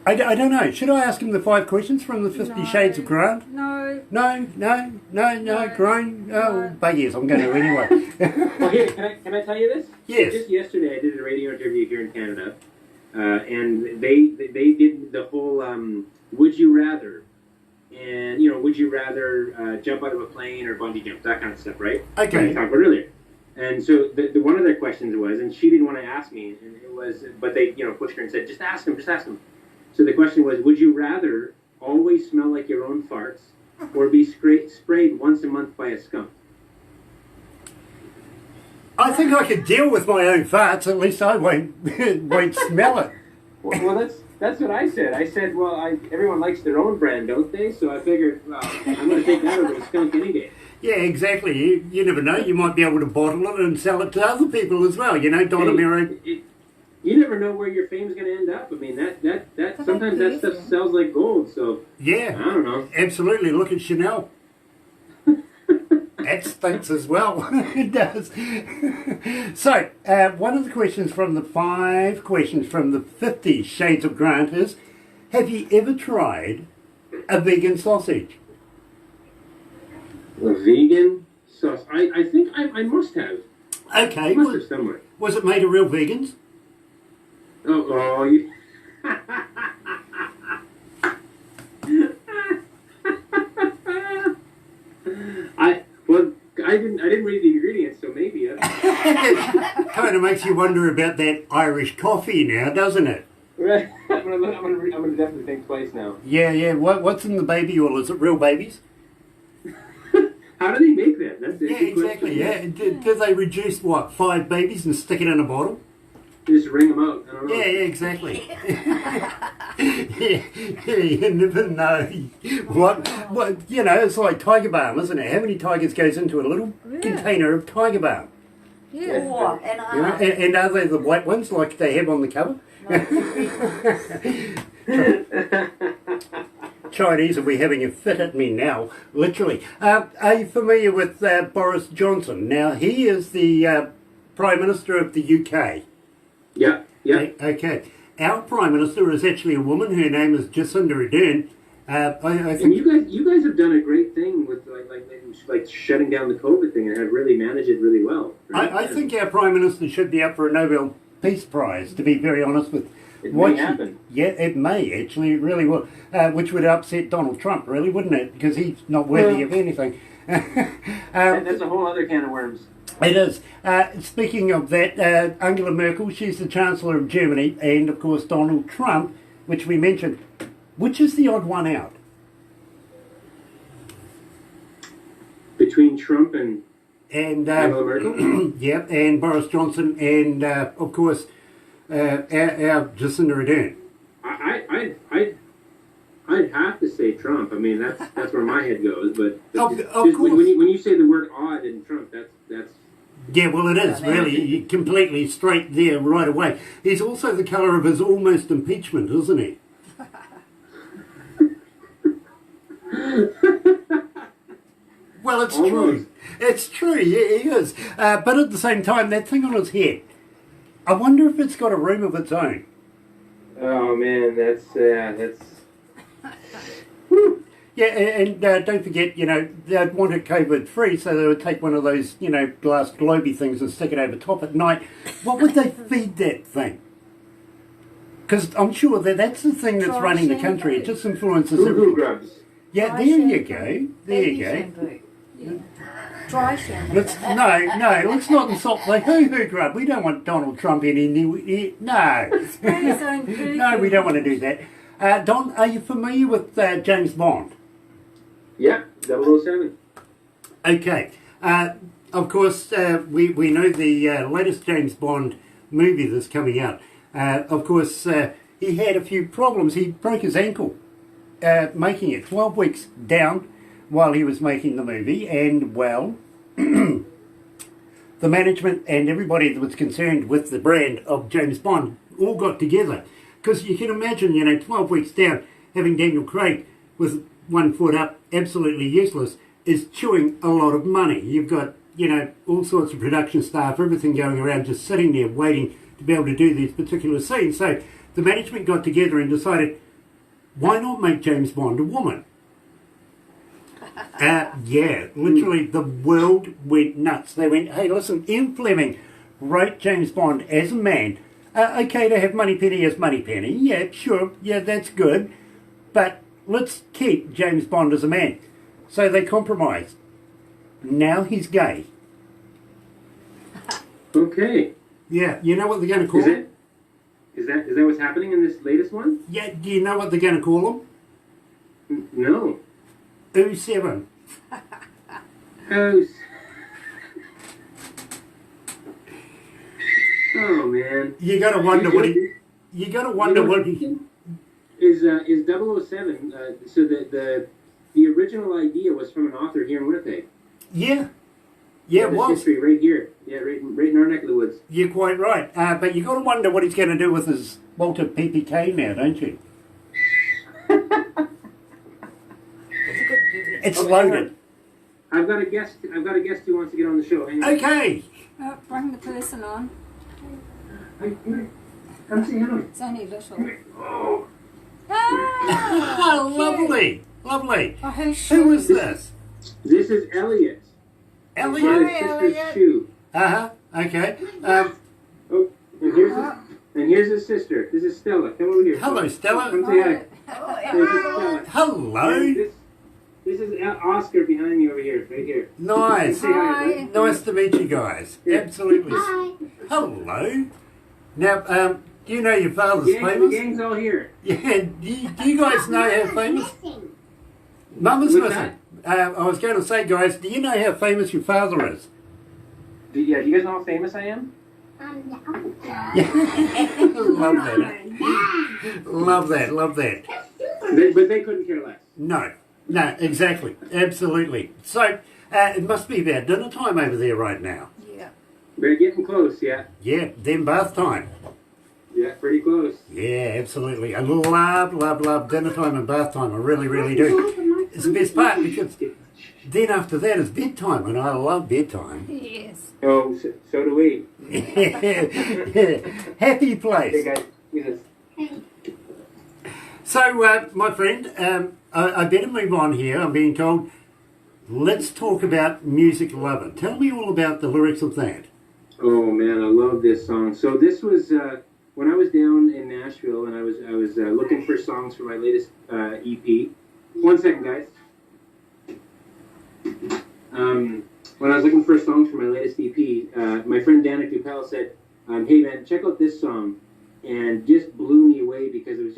I don't know. Should I ask him the 5 questions from the 50 Shades of Grant? No. Grown. Oh, buggies, I'm going to anyway. Well, here, can I tell you this? Yes. Just yesterday, I did a radio interview here in Canada, and they did the whole would you rather, and would you rather jump out of a plane or bungee jump, that kind of stuff, right? Okay. We talked about earlier. And so the one of their questions was, and she didn't want to ask me, and it was, but they pushed her and said, just ask him. So the question was, would you rather always smell like your own farts, or be sprayed once a month by a skunk? I think I could deal with my own farts. At least I won't smell it. Well, that's what I said. I said, well, everyone likes their own brand, don't they? So I figured, well, I'm going to take that over the skunk any day. Yeah, exactly. You never know. You might be able to bottle it and sell it to other people as well. Don Amero. You never know where your fame's going to end up. I mean, that sometimes that stuff sells like gold. So yeah, I don't know. Absolutely. Look at Chanel. That stinks as well. It does. So, one of the questions from the 5 questions from the 50 Shades of Grant is, have you ever tried a vegan sausage? A vegan sauce? I think I must have. Okay. I must have somewhere. Was it made of real vegans? Oh, you... I didn't read the ingredients, so maybe. It kind of makes you wonder about that Irish coffee now, doesn't it? Right. I'm gonna definitely think twice now. Yeah. What's in the baby oil? Is it real babies? How do they make that? That's exactly. Yeah. Do they reduce 5 babies and stick it in a bottle? just ring them out. I don't know. Yeah, exactly. You never know what, you know, it's like tiger balm, isn't it? How many tigers goes into a little container of tiger balm? Yeah. Four and You know, a half. and are they the white ones like they have on the cover? Chinese will be having a fit at me now, literally. Are you familiar with Boris Johnson? Now, he is the Prime Minister of the UK. Yeah, yeah. Okay. Our Prime Minister is actually a woman. Her name is Jacinda Ardern. I And think you guys have done a great thing with like shutting down the COVID thing and have really managed it really well. Right? I think our Prime Minister should be up for a Nobel Peace Prize, to be very honest with It what may happen. Yeah, it may, actually, it really will. Which would upset Donald Trump, really, wouldn't it? Because he's not worthy of anything. That's a whole other can of worms. It is. Speaking of that, Angela Merkel, she's the Chancellor of Germany, and of course Donald Trump, which we mentioned. Which is the odd one out? Between Trump and Angela Angela Merkel? Yep, and Boris Johnson, and of course our Jacinda Ardern. I'd have to say Trump. I mean, that's where my head goes. But Of just course. when you say the word odd in Trump, that's Yeah, well, it is really You're completely straight there right away. He's also the colour of his almost impeachment, isn't he? Well, it's Almost. true. It's true. Yeah, he is. But at the same time, that thing on his head, I wonder if it's got a room of its own. oh man, that's Yeah, and don't forget, you know, they'd want it COVID-free, so they would take one of those, you know, glass globy things and stick it over top at night. What would they feed that thing? Because I'm sure that's the thing that's Dry running the shampoo. country. It just influences Goo everything. grubs. Yeah, Dry there you shampoo. go. There Baby you go. shampoo. Yeah. Dry shampoo. Let's not insult the hoo-hoo grub. We don't want Donald Trump in here. No. Spray his own poo. No, we don't want to do that. Don, are you familiar with James Bond? Yeah, 007. Okay. Of course, we know the latest James Bond movie that's coming out. Of course, he had a few problems. He broke his ankle making it 12 weeks down while he was making the movie. And, well, the management and everybody that was concerned with the brand of James Bond all got together. Because you can imagine, 12 weeks down, having Daniel Craig with 1 foot up, absolutely useless, is chewing a lot of money. You've got, all sorts of production staff, everything going around just sitting there waiting to be able to do these particular scenes. So the management got together and decided, why not make James Bond a woman? Yeah, literally the world went nuts. They went, hey, listen, Ian Fleming wrote James Bond as a man. Okay to have Moneypenny as Moneypenny. Yeah, sure. Yeah, that's good. But let's keep James Bond as a man. So they compromised. Now he's gay. Okay. Yeah, you know what they're going to call Is him? it? Is that what's happening in this latest one? Yeah, do you know what they're going to call him? No. 07. Oh. Oh man. You got to wonder what he. You got to wonder what he. Is 007? So the original idea was from an author here in Winnipeg. Yeah. Yeah, it This was. history right here. Yeah, right in our neck of the woods. You're quite right. But you got to wonder what he's going to do with his Walter PPK now, don't you? It's Okay, loaded. I've got a guest who wants to get on the show. Hang on. Okay. Bring the person on. Hey, come say hello. It's only little. Oh, Ah, Oh, lovely. Lovely. Oh, who's Who is this? this is Elliot. Elliot. His Hi, sister's Elliot. shoe. Uh-huh. Okay. Oh, and here's his sister. This is Stella. Come over here. Hello, Stella. Come say hi. Oh, This is Stella. Hello. And this is Oscar behind me over here, right here. Nice. Say hi. Hi. Nice to meet you guys. Yeah. Absolutely. Hi. Hello. Now, do you know your father's The famous? gang's all here. Yeah. Do you guys know how famous? Mum is What's missing. I was going to say, guys, do you know how famous your father is? Do you guys know how famous I am? Love that. Love that. Love that. But they couldn't care less. No, exactly. Absolutely. So, it must be about dinner time over there right now. Yeah. We're getting close, yeah. Yeah, then bath time. Yeah, pretty close. Yeah, absolutely. I love dinner time and bath time. I really, really do. It's the best part because then after that is bedtime, and I love bedtime. Yes. Oh, so do we. Happy place. Hey guys, yes. So, my friend, I better move on here. I'm being told, let's talk about Music Lover. Tell me all about the lyrics of that. Oh man, I love this song. So this was when I was down in Nashville, and I was looking for songs for my latest EP. 1 second, guys. When I was looking for songs for my latest EP, my friend Danica Dupel said, "Hey man, check out this song," and just blew me away because it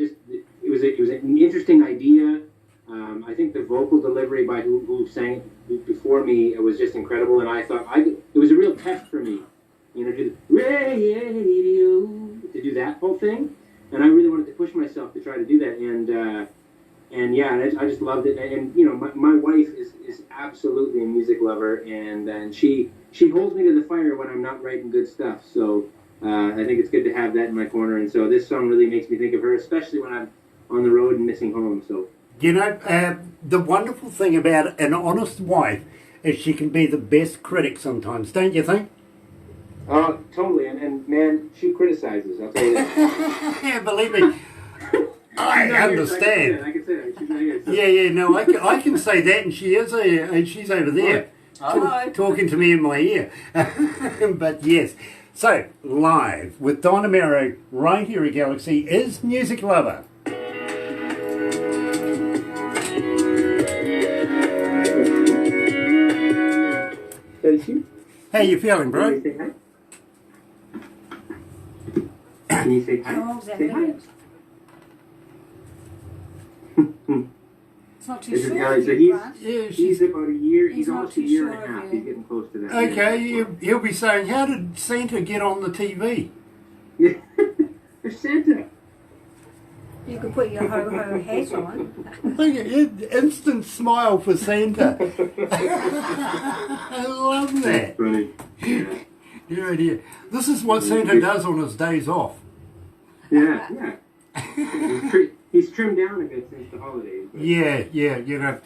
was an interesting idea. I think the vocal delivery by who sang it before me, it was just incredible, and I thought it was a real test for me, you know, to the radio, to do that whole thing, and I really wanted to push myself to try to do that, and yeah, I just loved it, and you know, my wife is absolutely a music lover, and she holds me to the fire when I'm not writing good stuff, so I think it's good to have that in my corner, and so this song really makes me think of her, especially when I'm on the road and missing home, so. You know, the wonderful thing about an honest wife is she can be the best critic sometimes, don't you think? Oh, totally, and man, she criticizes, I'll tell you that. Yeah, believe me. I understand. I can say that. She's not here. So. Yeah, no, I can say that, and she's over there talking to me in my ear. But yes, so live with Don Amero right here at Galaxy is Music Lover. How you feeling, bro? Can you say hi? Can you say hi? How old's that Say hi. baby? It's not too This is short. Ellie, so yet, he's- right? Yeah, He's about a year. He's He's not almost too a year and sure a of half. you. He's getting close to that. okay. He'll be saying, "How did Santa get on the TV?" Yeah. There's Santa. You could put your ho-ho hat on. Look at it, instant smile for Santa. I love that. Funny. Yeah. Your idea. This is what Santa does on his days off. Yeah. He's trimmed down a bit since the holidays. But. Yeah, you know.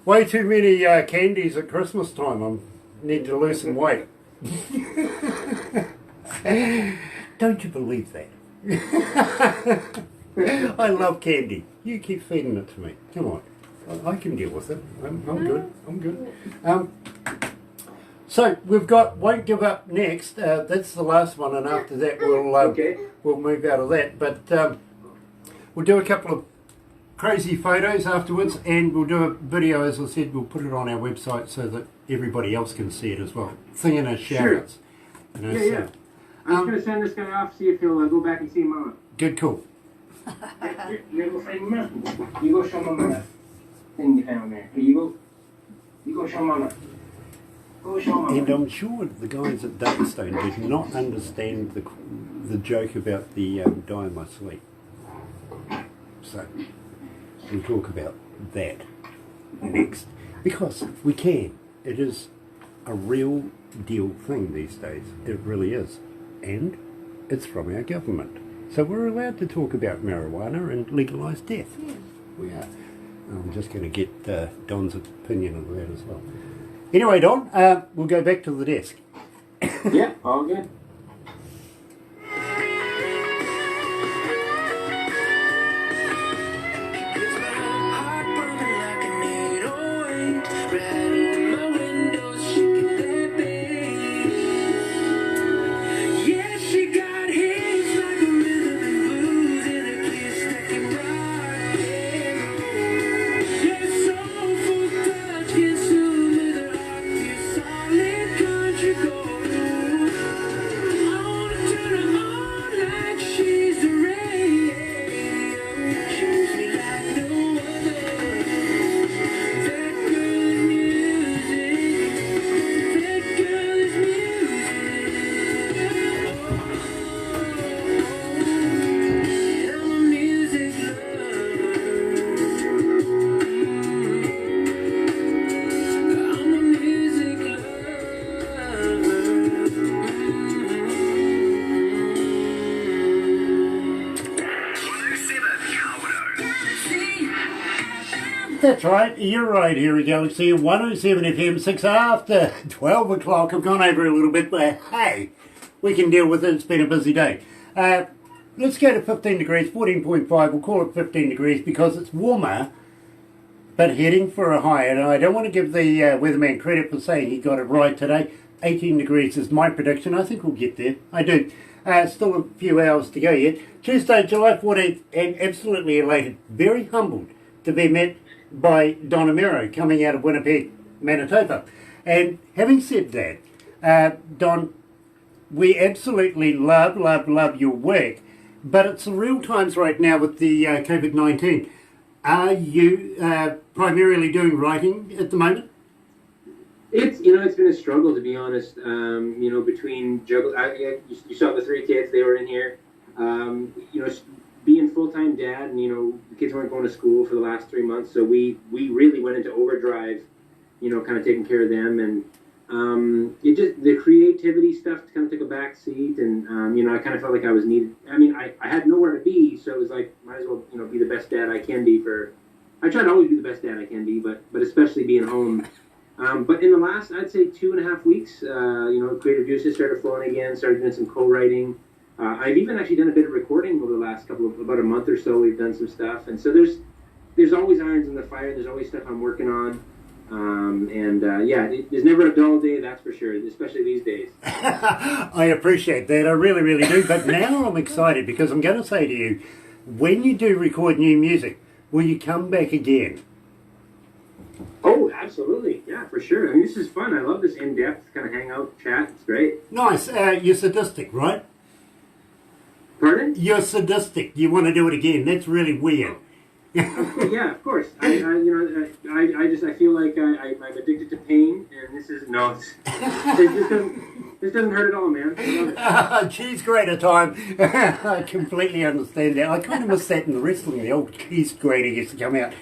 Way too many candies at Christmas time. I need to lose some weight. Don't you believe that? I love candy. You keep feeding it to me. Come on. I can deal with it. I'm good. I'm good. So we've got Won't Give Up next. That's the last one, and after that we'll move out of that. But we'll do a couple of crazy photos afterwards, and we'll do a video, as I said. We'll put it on our website so that everybody else can see it as well. Singing as shout-outs. You know, Yeah. I'm just going to send this guy off, see if he'll go back and see Mama. Good, cool. You go find Mama. You go show Mama that thing you found there. Here you go. You go show Mama. Go show Mama. And I'm sure the guys at Dustone did not understand the joke about the dye in my sleep. So we'll talk about that next, because we can. It is a real deal thing these days. It really is. And it's from our government. So we're allowed to talk about marijuana and legalised death. Yeah. We are. I'm just going to get Don's opinion on that as well. Anyway, Don, we'll go back to the desk. Yeah, all good. That's right, you're right here at Galaxy 107 FM, 6 after 12 o'clock. I've gone over a little bit, but hey, we can deal with it. It's been a busy day. Let's go to 15 degrees, 14.5. We'll call it 15 degrees because it's warmer, but heading for a high. And I don't want to give the weatherman credit for saying he got it right today. 18 degrees is my prediction. I think we'll get there. I do. Still a few hours to go yet. Tuesday, July 14th, and absolutely elated, very humbled to be met by Don Amero coming out of Winnipeg, Manitoba. And having said that, Don, we absolutely love your work, but it's the real times right now with the COVID-19. Are you primarily doing writing at the moment? It's been a struggle, to be honest. Between juggle, you saw the three kids; they were in here. Being full-time dad, and the kids weren't going to school for the last 3 months, so we really went into overdrive. Kind of taking care of them, and the creativity stuff kind of took a back seat, and I kind of felt like I was needed. I mean, I had nowhere to be, so it was like might as well be the best dad I can be for. I try to always be the best dad I can be, but especially being home. But in the last, I'd say 2.5 weeks, creative juices started flowing again, started doing some co-writing. I've even actually done a bit of recording over the last about a month or so. We've done some stuff. And so there's always irons in the fire. There's always stuff I'm working on. There's never a dull day, that's for sure, especially these days. I appreciate that. I really, really do. But now I'm excited because I'm going to say to you, when you do record new music, will you come back again? Oh, absolutely. Yeah, for sure. I mean, this is fun. I love this in-depth kind of hangout chat. It's great. Nice. You're sadistic, right? Pardon? You're sadistic. You want to do it again. That's really weird. Yeah, of course. I feel like I'm addicted to pain, and this doesn't hurt at all, man. I love it. Cheese grater time. I completely understand that. I kind of miss that in the wrestling. The old cheese grater used to come out.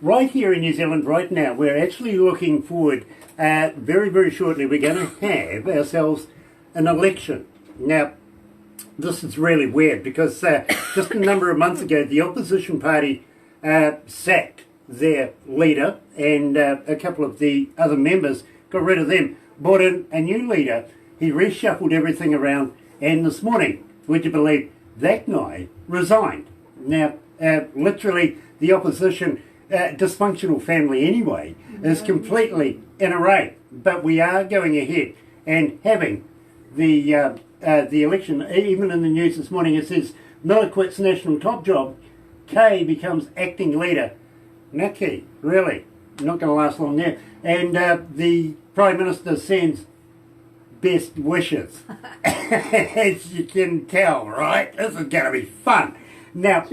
Right here in New Zealand, right now, we're actually looking forward. Very, very shortly, we're going to have ourselves an election. Now, this is really weird because just a number of months ago, the opposition party sacked their leader, and a couple of the other members got rid of them, brought in a new leader. He reshuffled everything around, and this morning, would you believe, that guy resigned. Now, literally, the opposition, dysfunctional family anyway, is completely in array. But we are going ahead and having the election. Even in the news this morning, it says Miller quits national top job, Kay becomes acting leader. Naki, really, not going to last long there. And the Prime Minister sends best wishes. As you can tell, right? This is going to be fun. Now,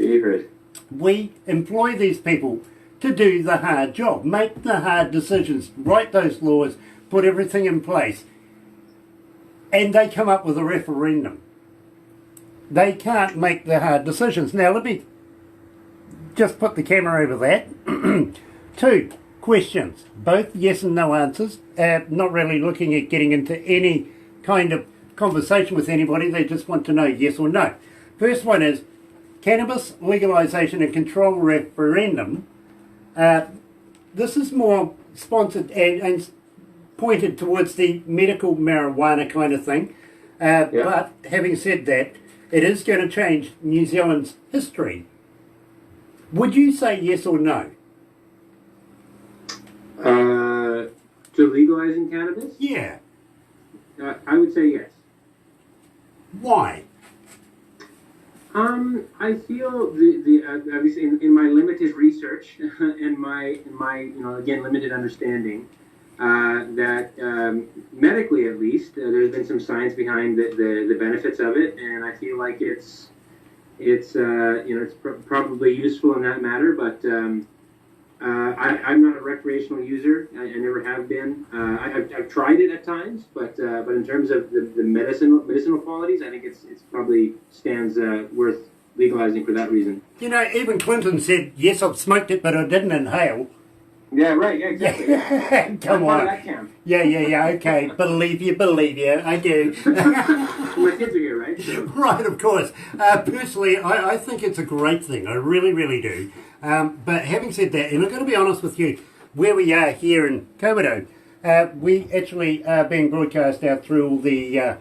we employ these people to do the hard job, make the hard decisions, write those laws, put everything in place. And they come up with a referendum. They can't make the hard decisions. Now, let me just put the camera over that. 2 questions, both yes and no answers. Not really looking at getting into any kind of conversation with anybody. They just want to know yes or no. First one is cannabis legalisation and control referendum. This is more sponsored and pointed towards the medical marijuana kind of thing. But having said that, it is going to change New Zealand's history. Would you say yes or no? To legalizing cannabis? Yeah. I would say yes. Why? I feel at least in my limited research and my again limited understanding, that medically at least there's been some science behind the benefits of it, and I feel like it's probably useful in that matter, but I'm not a recreational user. I never have been. I've tried it at times, but in terms of the medicinal qualities, I think it's probably stands worth legalizing for that reason. Even Clinton said, yes, I've smoked it, but I didn't inhale. Yeah, right, yeah, exactly. Come on. That Yeah, okay. Believe you, I do. My kids are here, right? Right, of course. Personally, I think it's a great thing. I really, really do. But having said that, and I've got to be honest with you, where we are here in Komodo, we actually are being broadcast out through all the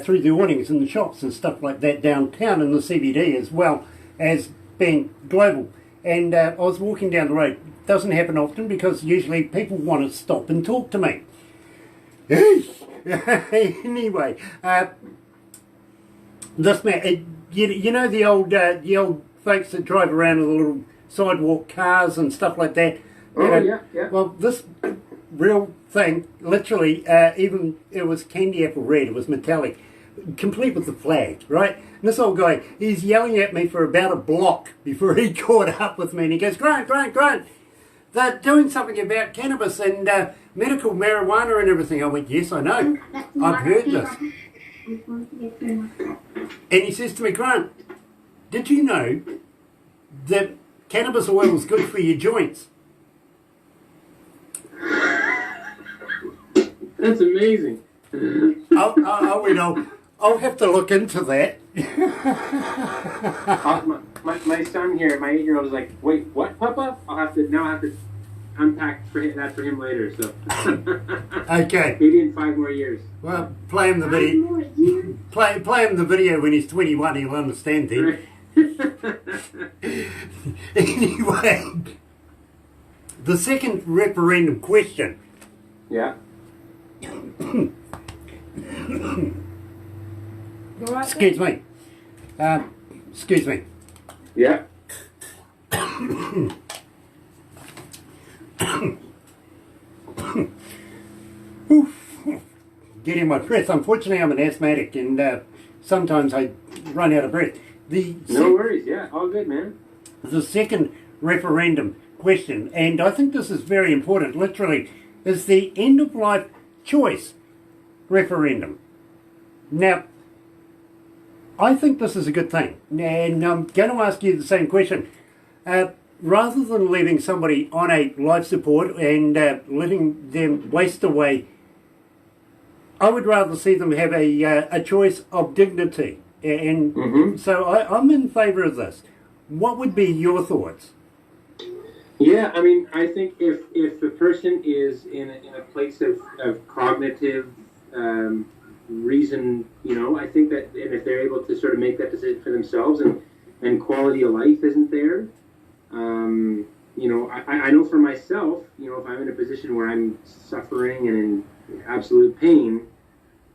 through the awnings and the shops and stuff like that downtown in the CBD, as well as being global. And I was walking down the road. Doesn't happen often because usually people want to stop and talk to me. Anyway, this man, you know the old folks that drive around with the little sidewalk cars and stuff like that. Oh, yeah. Well, this real thing, literally, even it was candy apple red. It was metallic, complete with the flag, right? And this old guy, he's yelling at me for about a block before he caught up with me, and he goes, "Grant, they're doing something about cannabis and medical marijuana and everything." I went, "Yes, I know. I've heard this." And he says to me, "Grant, did you know that cannabis oil is good for your joints?" That's amazing. I'll have to look into that. My son here, my 8-year-old, is like, "Wait, what, Papa?" I have to unpack that for him later. So Okay. maybe in 5 more years. Well, play him the video. Play him the video when he's 21. He'll understand then. Anyway, the second referendum question. Yeah. Excuse me. Excuse me. Yeah. Getting my breath. Unfortunately, I'm an asthmatic, and sometimes I run out of breath. No worries. Yeah, all good, man. The second referendum question, and I think this is very important, literally, is the end-of-life choice referendum. Now, I think this is a good thing, and I'm going to ask you the same question. Rather than leaving somebody on a life support and letting them waste away, I would rather see them have a choice of dignity. And so I'm in favour of this. What would be your thoughts? Yeah, I mean, I think if the person is in a place of cognitive reason, I think that, and if they're able to sort of make that decision for themselves, and quality of life isn't there, I know for myself, if I'm in a position where I'm suffering and in absolute pain,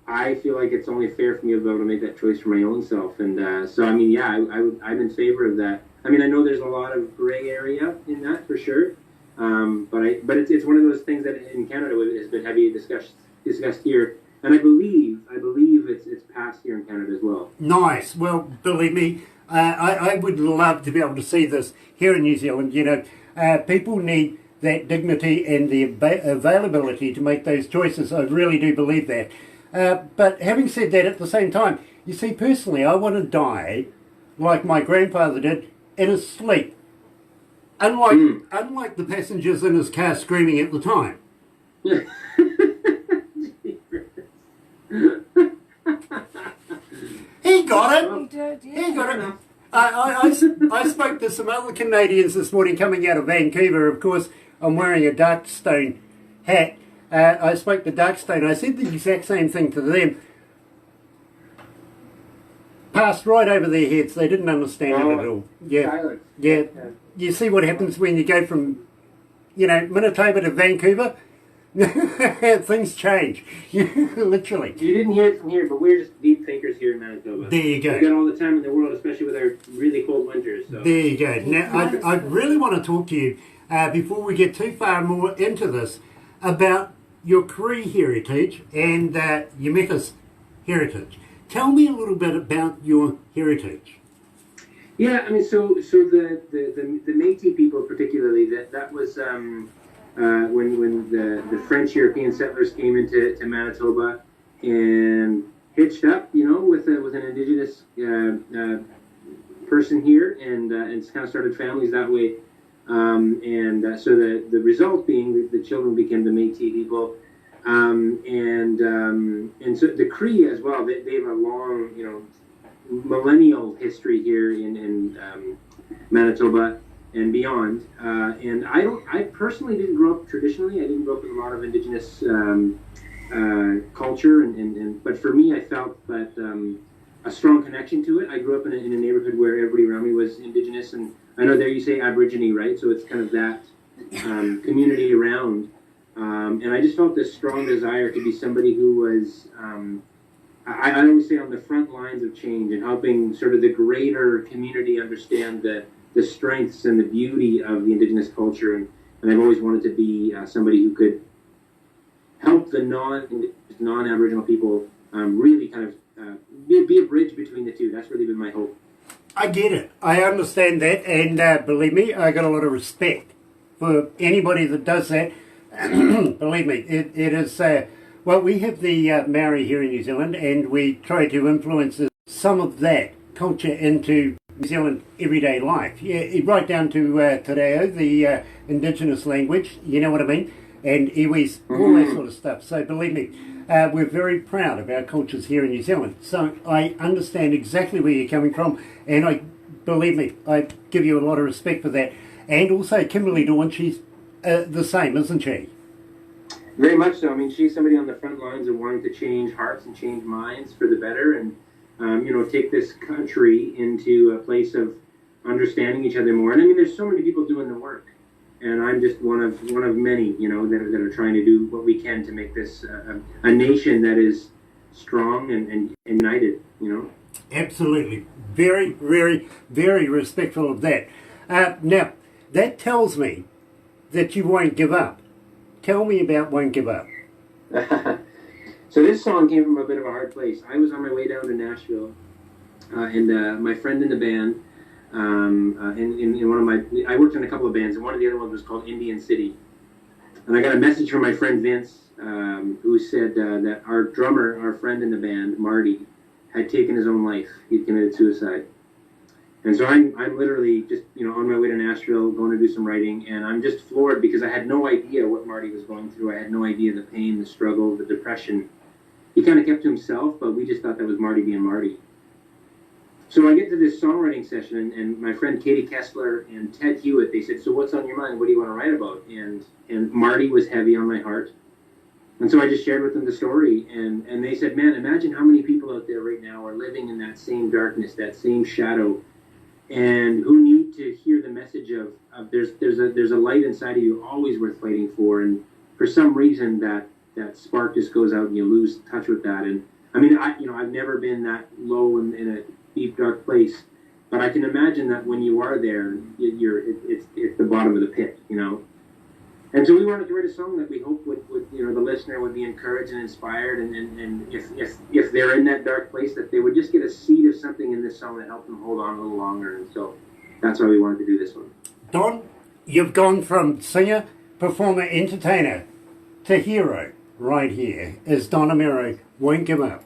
I feel like it's only fair for me to be able to make that choice for my own self. And so, I mean, yeah, I'm in favor of that. I mean, I know there's a lot of gray area in that for sure, but it's one of those things that in Canada has been heavily discussed here, and I believe it's passed here in Canada as well. Nice. Well, believe me, I would love to be able to see this here in New Zealand. People need that dignity and the availability to make those choices. I really do believe that. But having said that, at the same time, you see, personally, I want to die like my grandfather did, in his sleep. Unlike the passengers in his car screaming at the time. He got it. He did, yeah. He got it. I spoke to some other Canadians this morning coming out of Vancouver. Of course, I'm wearing a Darkstone hat. I spoke to Darkstone. I said the exact same thing to them. Passed right over their heads. They didn't understand it at all. Yeah. You see what happens when you go from, Manitoba to Vancouver? Things change. Literally. You didn't hear it from here, but we're just deep thinkers here in Manitoba. There you go. We got all the time in the world, especially with our really cold winters. So. There you go. Now, I really want to talk to you, before we get too far more into this, about your Cree heritage and your Metis heritage. Tell me a little bit about your heritage. Yeah, I mean, so the Métis people particularly, that was when the French European settlers came into Manitoba and hitched up, with an indigenous person here, and kind of started families that way. So the result being the children became the Métis people, and so the Cree as well. They have a long, millennial history here in Manitoba and beyond. And I personally didn't grow up traditionally. I didn't grow up with a lot of Indigenous culture, but for me, I felt that a strong connection to it. I grew up in a neighborhood where everybody around me was Indigenous, and I know there you say Aborigine, right? So it's kind of that community around. And I just felt this strong desire to be somebody who was, I always say, on the front lines of change and helping sort of the greater community understand the strengths and the beauty of the Indigenous culture. And I've always wanted to be somebody who could help the non-Aboriginal people really kind of be a bridge between the two. That's really been my hope. I get it. I understand that, and believe me, I got a lot of respect for anybody that does that. Believe me, it is. Well, we have the Maori here in New Zealand, and we try to influence some of that culture into New Zealand everyday life. Yeah, right down to Te Reo, the Indigenous language. You know what I mean? And iwis, all that sort of stuff. So believe me, we're very proud of our cultures here in New Zealand. So I understand exactly where you're coming from, and believe me, I give you a lot of respect for that. And also Kimberly Dawn, she's the same, isn't she? Very much so. I mean, she's somebody on the front lines of wanting to change hearts and change minds for the better, and take this country into a place of understanding each other more. And I mean, there's so many people doing the work, and I'm just one of many, that are trying to do what we can to make this a nation that is strong and united. Absolutely, very, very, very respectful of that. Now, that tells me that you won't give up. Tell me about Won't Give Up. So this song came from a bit of a hard place. I was on my way down to Nashville, and my friend in the band, in one of I worked in a couple of bands, and one of the other ones was called Indian City. And I got a message from my friend Vince, who said that our drummer, our friend in the band, Marty, had taken his own life. He'd committed suicide. And so I'm literally just, on my way to Nashville, going to do some writing, and I'm just floored because I had no idea what Marty was going through. I had no idea the pain, the struggle, the depression. He kind of kept to himself, but we just thought that was Marty being Marty. So I get to this songwriting session, and my friend Katie Kessler and Ted Hewitt, they said, "So what's on your mind? What do you want to write about?" And Marty was heavy on my heart. And so I just shared with them the story, and they said, "Man, imagine how many people out there right now are living in that same darkness, that same shadow, and who need to hear the message of there's a light inside of you always worth fighting for, and for some reason that spark just goes out and you lose touch with that." And I mean, I've never been that low in a deep dark place, but I can imagine that when you are there, it's the bottom of the pit, And so we wanted to write a song that we hope would the listener would be encouraged and inspired, and if they're in that dark place, that they would just get a seed of something in this song that helped them hold on a little longer. And so that's why we wanted to do this one. Don, you've gone from singer, performer, entertainer to hero right here as Don Amero, Won't Give Up.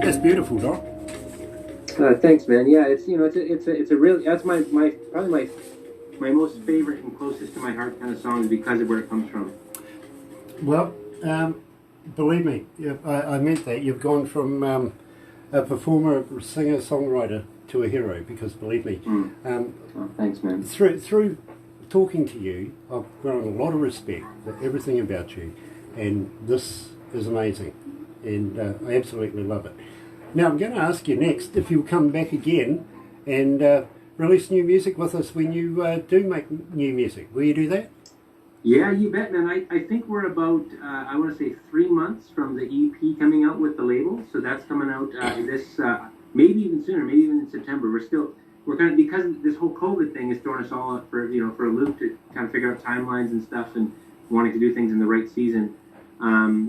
That's beautiful, Don. Thanks, man. Yeah, it's a really, that's my probably my most favorite and closest to my heart kind of songs because of where it comes from. Well, believe me, I meant that. You've gone from a performer, singer, songwriter to a hero, because believe me, thanks, man. Through talking to you, I've grown a lot of respect for everything about you, and this is amazing, and I absolutely love it. Now, I'm going to ask you next if you'll come back again and release new music with us when you do make new music. Will you do that? Yeah, you bet, man. I think we're about, I want to say 3 months from the EP coming out with the label. So that's coming out maybe even sooner, maybe even in September. We're kind of, because this whole COVID thing is throwing us all up for a loop to kind of figure out timelines and stuff, and wanting to do things in the right season.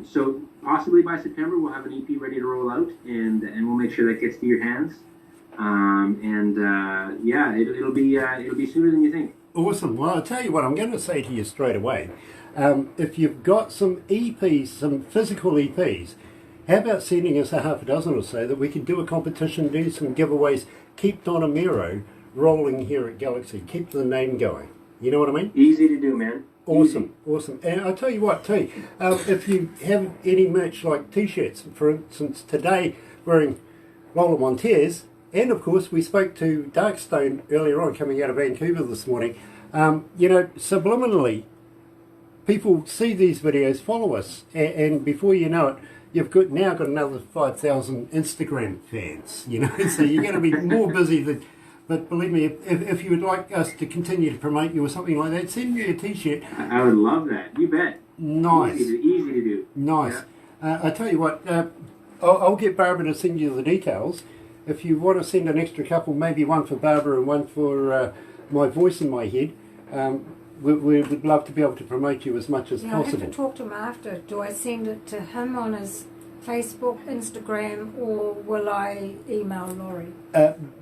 So possibly by September we'll have an EP ready to roll out, and we'll make sure that gets to your hands. Yeah, it'll be sooner than you think. Awesome. Well, I'll tell you what, I'm going to say to you straight away. If you've got some EPs, some physical EPs, how about sending us a half a dozen or so that we can do a competition, do some giveaways, keep Don Amero rolling here at Galaxy, keep the name going. You know what I mean? Easy to do, man. Awesome, awesome. And I'll tell you what, too, if you have any merch like T-shirts, for instance, today wearing Lola Montez, and of course we spoke to Darkstone earlier on coming out of Vancouver this morning, subliminally, people see these videos, follow us, and before you know it, you've now got another 5,000 Instagram fans, so you're going to be more busy than... But believe me, if you would like us to continue to promote you or something like that, send me a T-shirt. I would love that. You bet. Nice. Easy to do. Nice. Yeah. I tell you what, I'll get Barbara to send you the details. If you want to send an extra couple, maybe one for Barbara and one for my voice in my head, we would love to be able to promote you as much as possible. I have to talk to him after. Do I send it to him on his Facebook, Instagram, or will I email Laurie?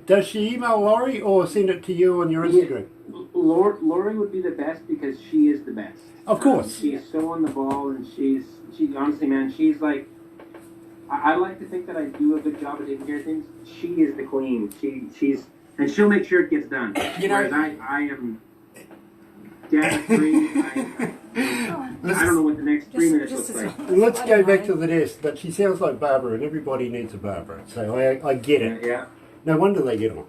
Does she email Laurie or send it to you on your Instagram? Laurie would be the best because she is the best. Of course. She's so on the ball, and she's honestly, man, she's like, I like to think that I do a good job of taking care of things. She is the queen. And she'll make sure it gets done. Whereas I am data free. I don't know what the next 3 minutes looks like. Let's go back to the desk, but she sounds like Barbara, and everybody needs a Barbara, so I get it. Yeah. No wonder they get on.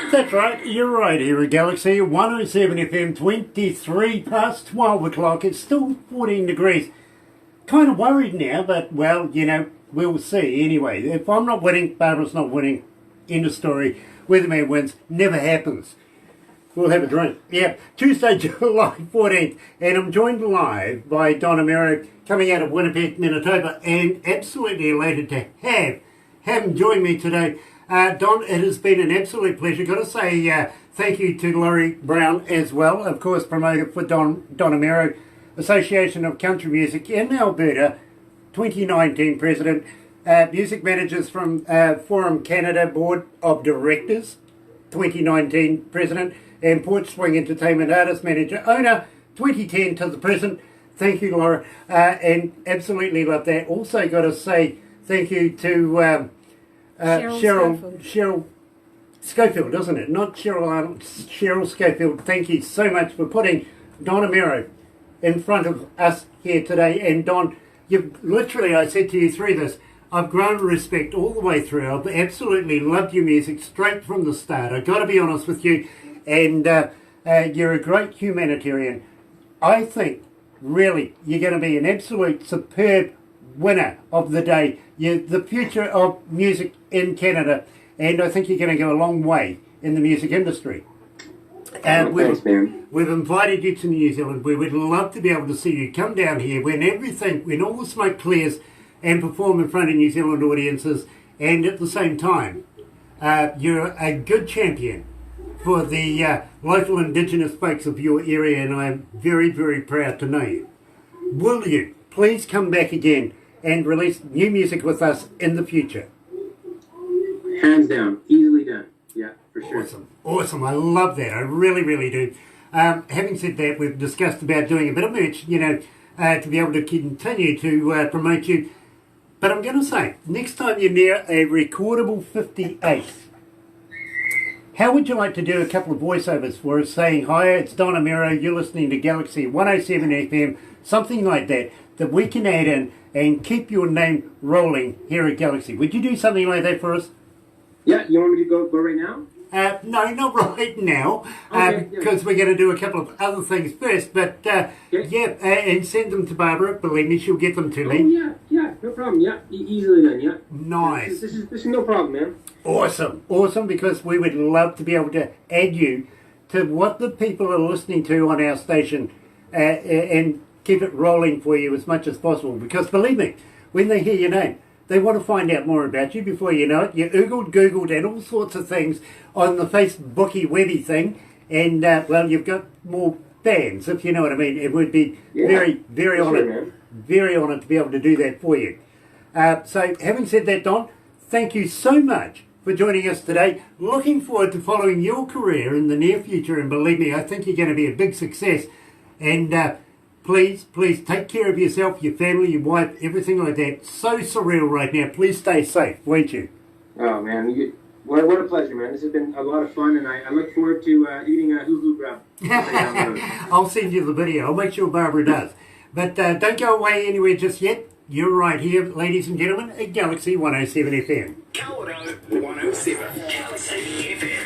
That's right, you're right here at Galaxy 107 FM, 23 past 12 o'clock. It's still 14 degrees. Kind of worried now, but, well, we'll see. Anyway, if I'm not winning, Barbara's not winning. End of story. Weatherman wins. Never happens. We'll have a drink. Yeah, Tuesday, July 14th, and I'm joined live by Don Amero coming out of Winnipeg, Manitoba, and absolutely elated to have him join me today. Don, it has been an absolute pleasure. Got to say thank you to Laurie Brown as well, of course, promoter for Don Amero, Association of Country Music in Alberta, 2019 president, music managers from Forum Canada Board of Directors, 2019 president, and Port Swing Entertainment artist manager, owner, 2010 to the present. Thank you, Laura, and absolutely love that. Also got to say thank you to... Cheryl Schofield, isn't it? Not Cheryl Arnold, Cheryl Schofield. Thank you so much for putting Don Amero in front of us here today. And Don, you've literally, I said to you through this, I've grown respect all the way through. I've absolutely loved your music straight from the start. I've got to be honest with you. And you're a great humanitarian. I think, really, you're going to be an absolute superb winner of the day. You're the future of music in Canada, and I think you're going to go a long way in the music industry. Thanks, man. We've invited you to New Zealand. We would love to be able to see you come down here when all the smoke clears, and perform in front of New Zealand audiences, and at the same time, you're a good champion for the local Indigenous folks of your area, and I'm very, very proud to know you. Will you please come back again and release new music with us in the future? Hands down. Easily done. Yeah, for sure. Awesome. I love that. I really, really do. Having said that, we've discussed about doing a bit of merch, to be able to continue to promote you. But I'm going to say, next time you're near a recordable 58, how would you like to do a couple of voiceovers for us saying, hi, it's Don Amero, you're listening to Galaxy 107 FM, something like that we can add in and keep your name rolling here at Galaxy. Would you do something like that for us? Yeah, you want me to go right now? No, not right now, because we're going to do a couple of other things first. But and send them to Barbara. Believe me, she'll get them to me. Oh yeah, no problem. Yeah, easily done. Yeah. Nice. This is no problem, man. Awesome. Because we would love to be able to add you to what the people are listening to on our station, and keep it rolling for you as much as possible. Because believe me, when they hear your name, they want to find out more about you before you know it. You Googled, and all sorts of things on the Facebooky, webby thing, and, well, you've got more fans, if you know what I mean. It would be very honoured, very honoured to be able to do that for you. So, having said that, Don, thank you so much for joining us today. Looking forward to following your career in the near future, and believe me, I think you're going to be a big success. And please take care of yourself, your family, your wife, everything like that. So surreal right now. Please stay safe, won't you? Oh, man. What a pleasure, man. This has been a lot of fun, and I look forward to eating a hoo-hoo grub. I'll send you the video. I'll make sure Barbara does. But don't go away anywhere just yet. You're right here, ladies and gentlemen, at Galaxy 107 FM. Kawerau 107. Galaxy FM.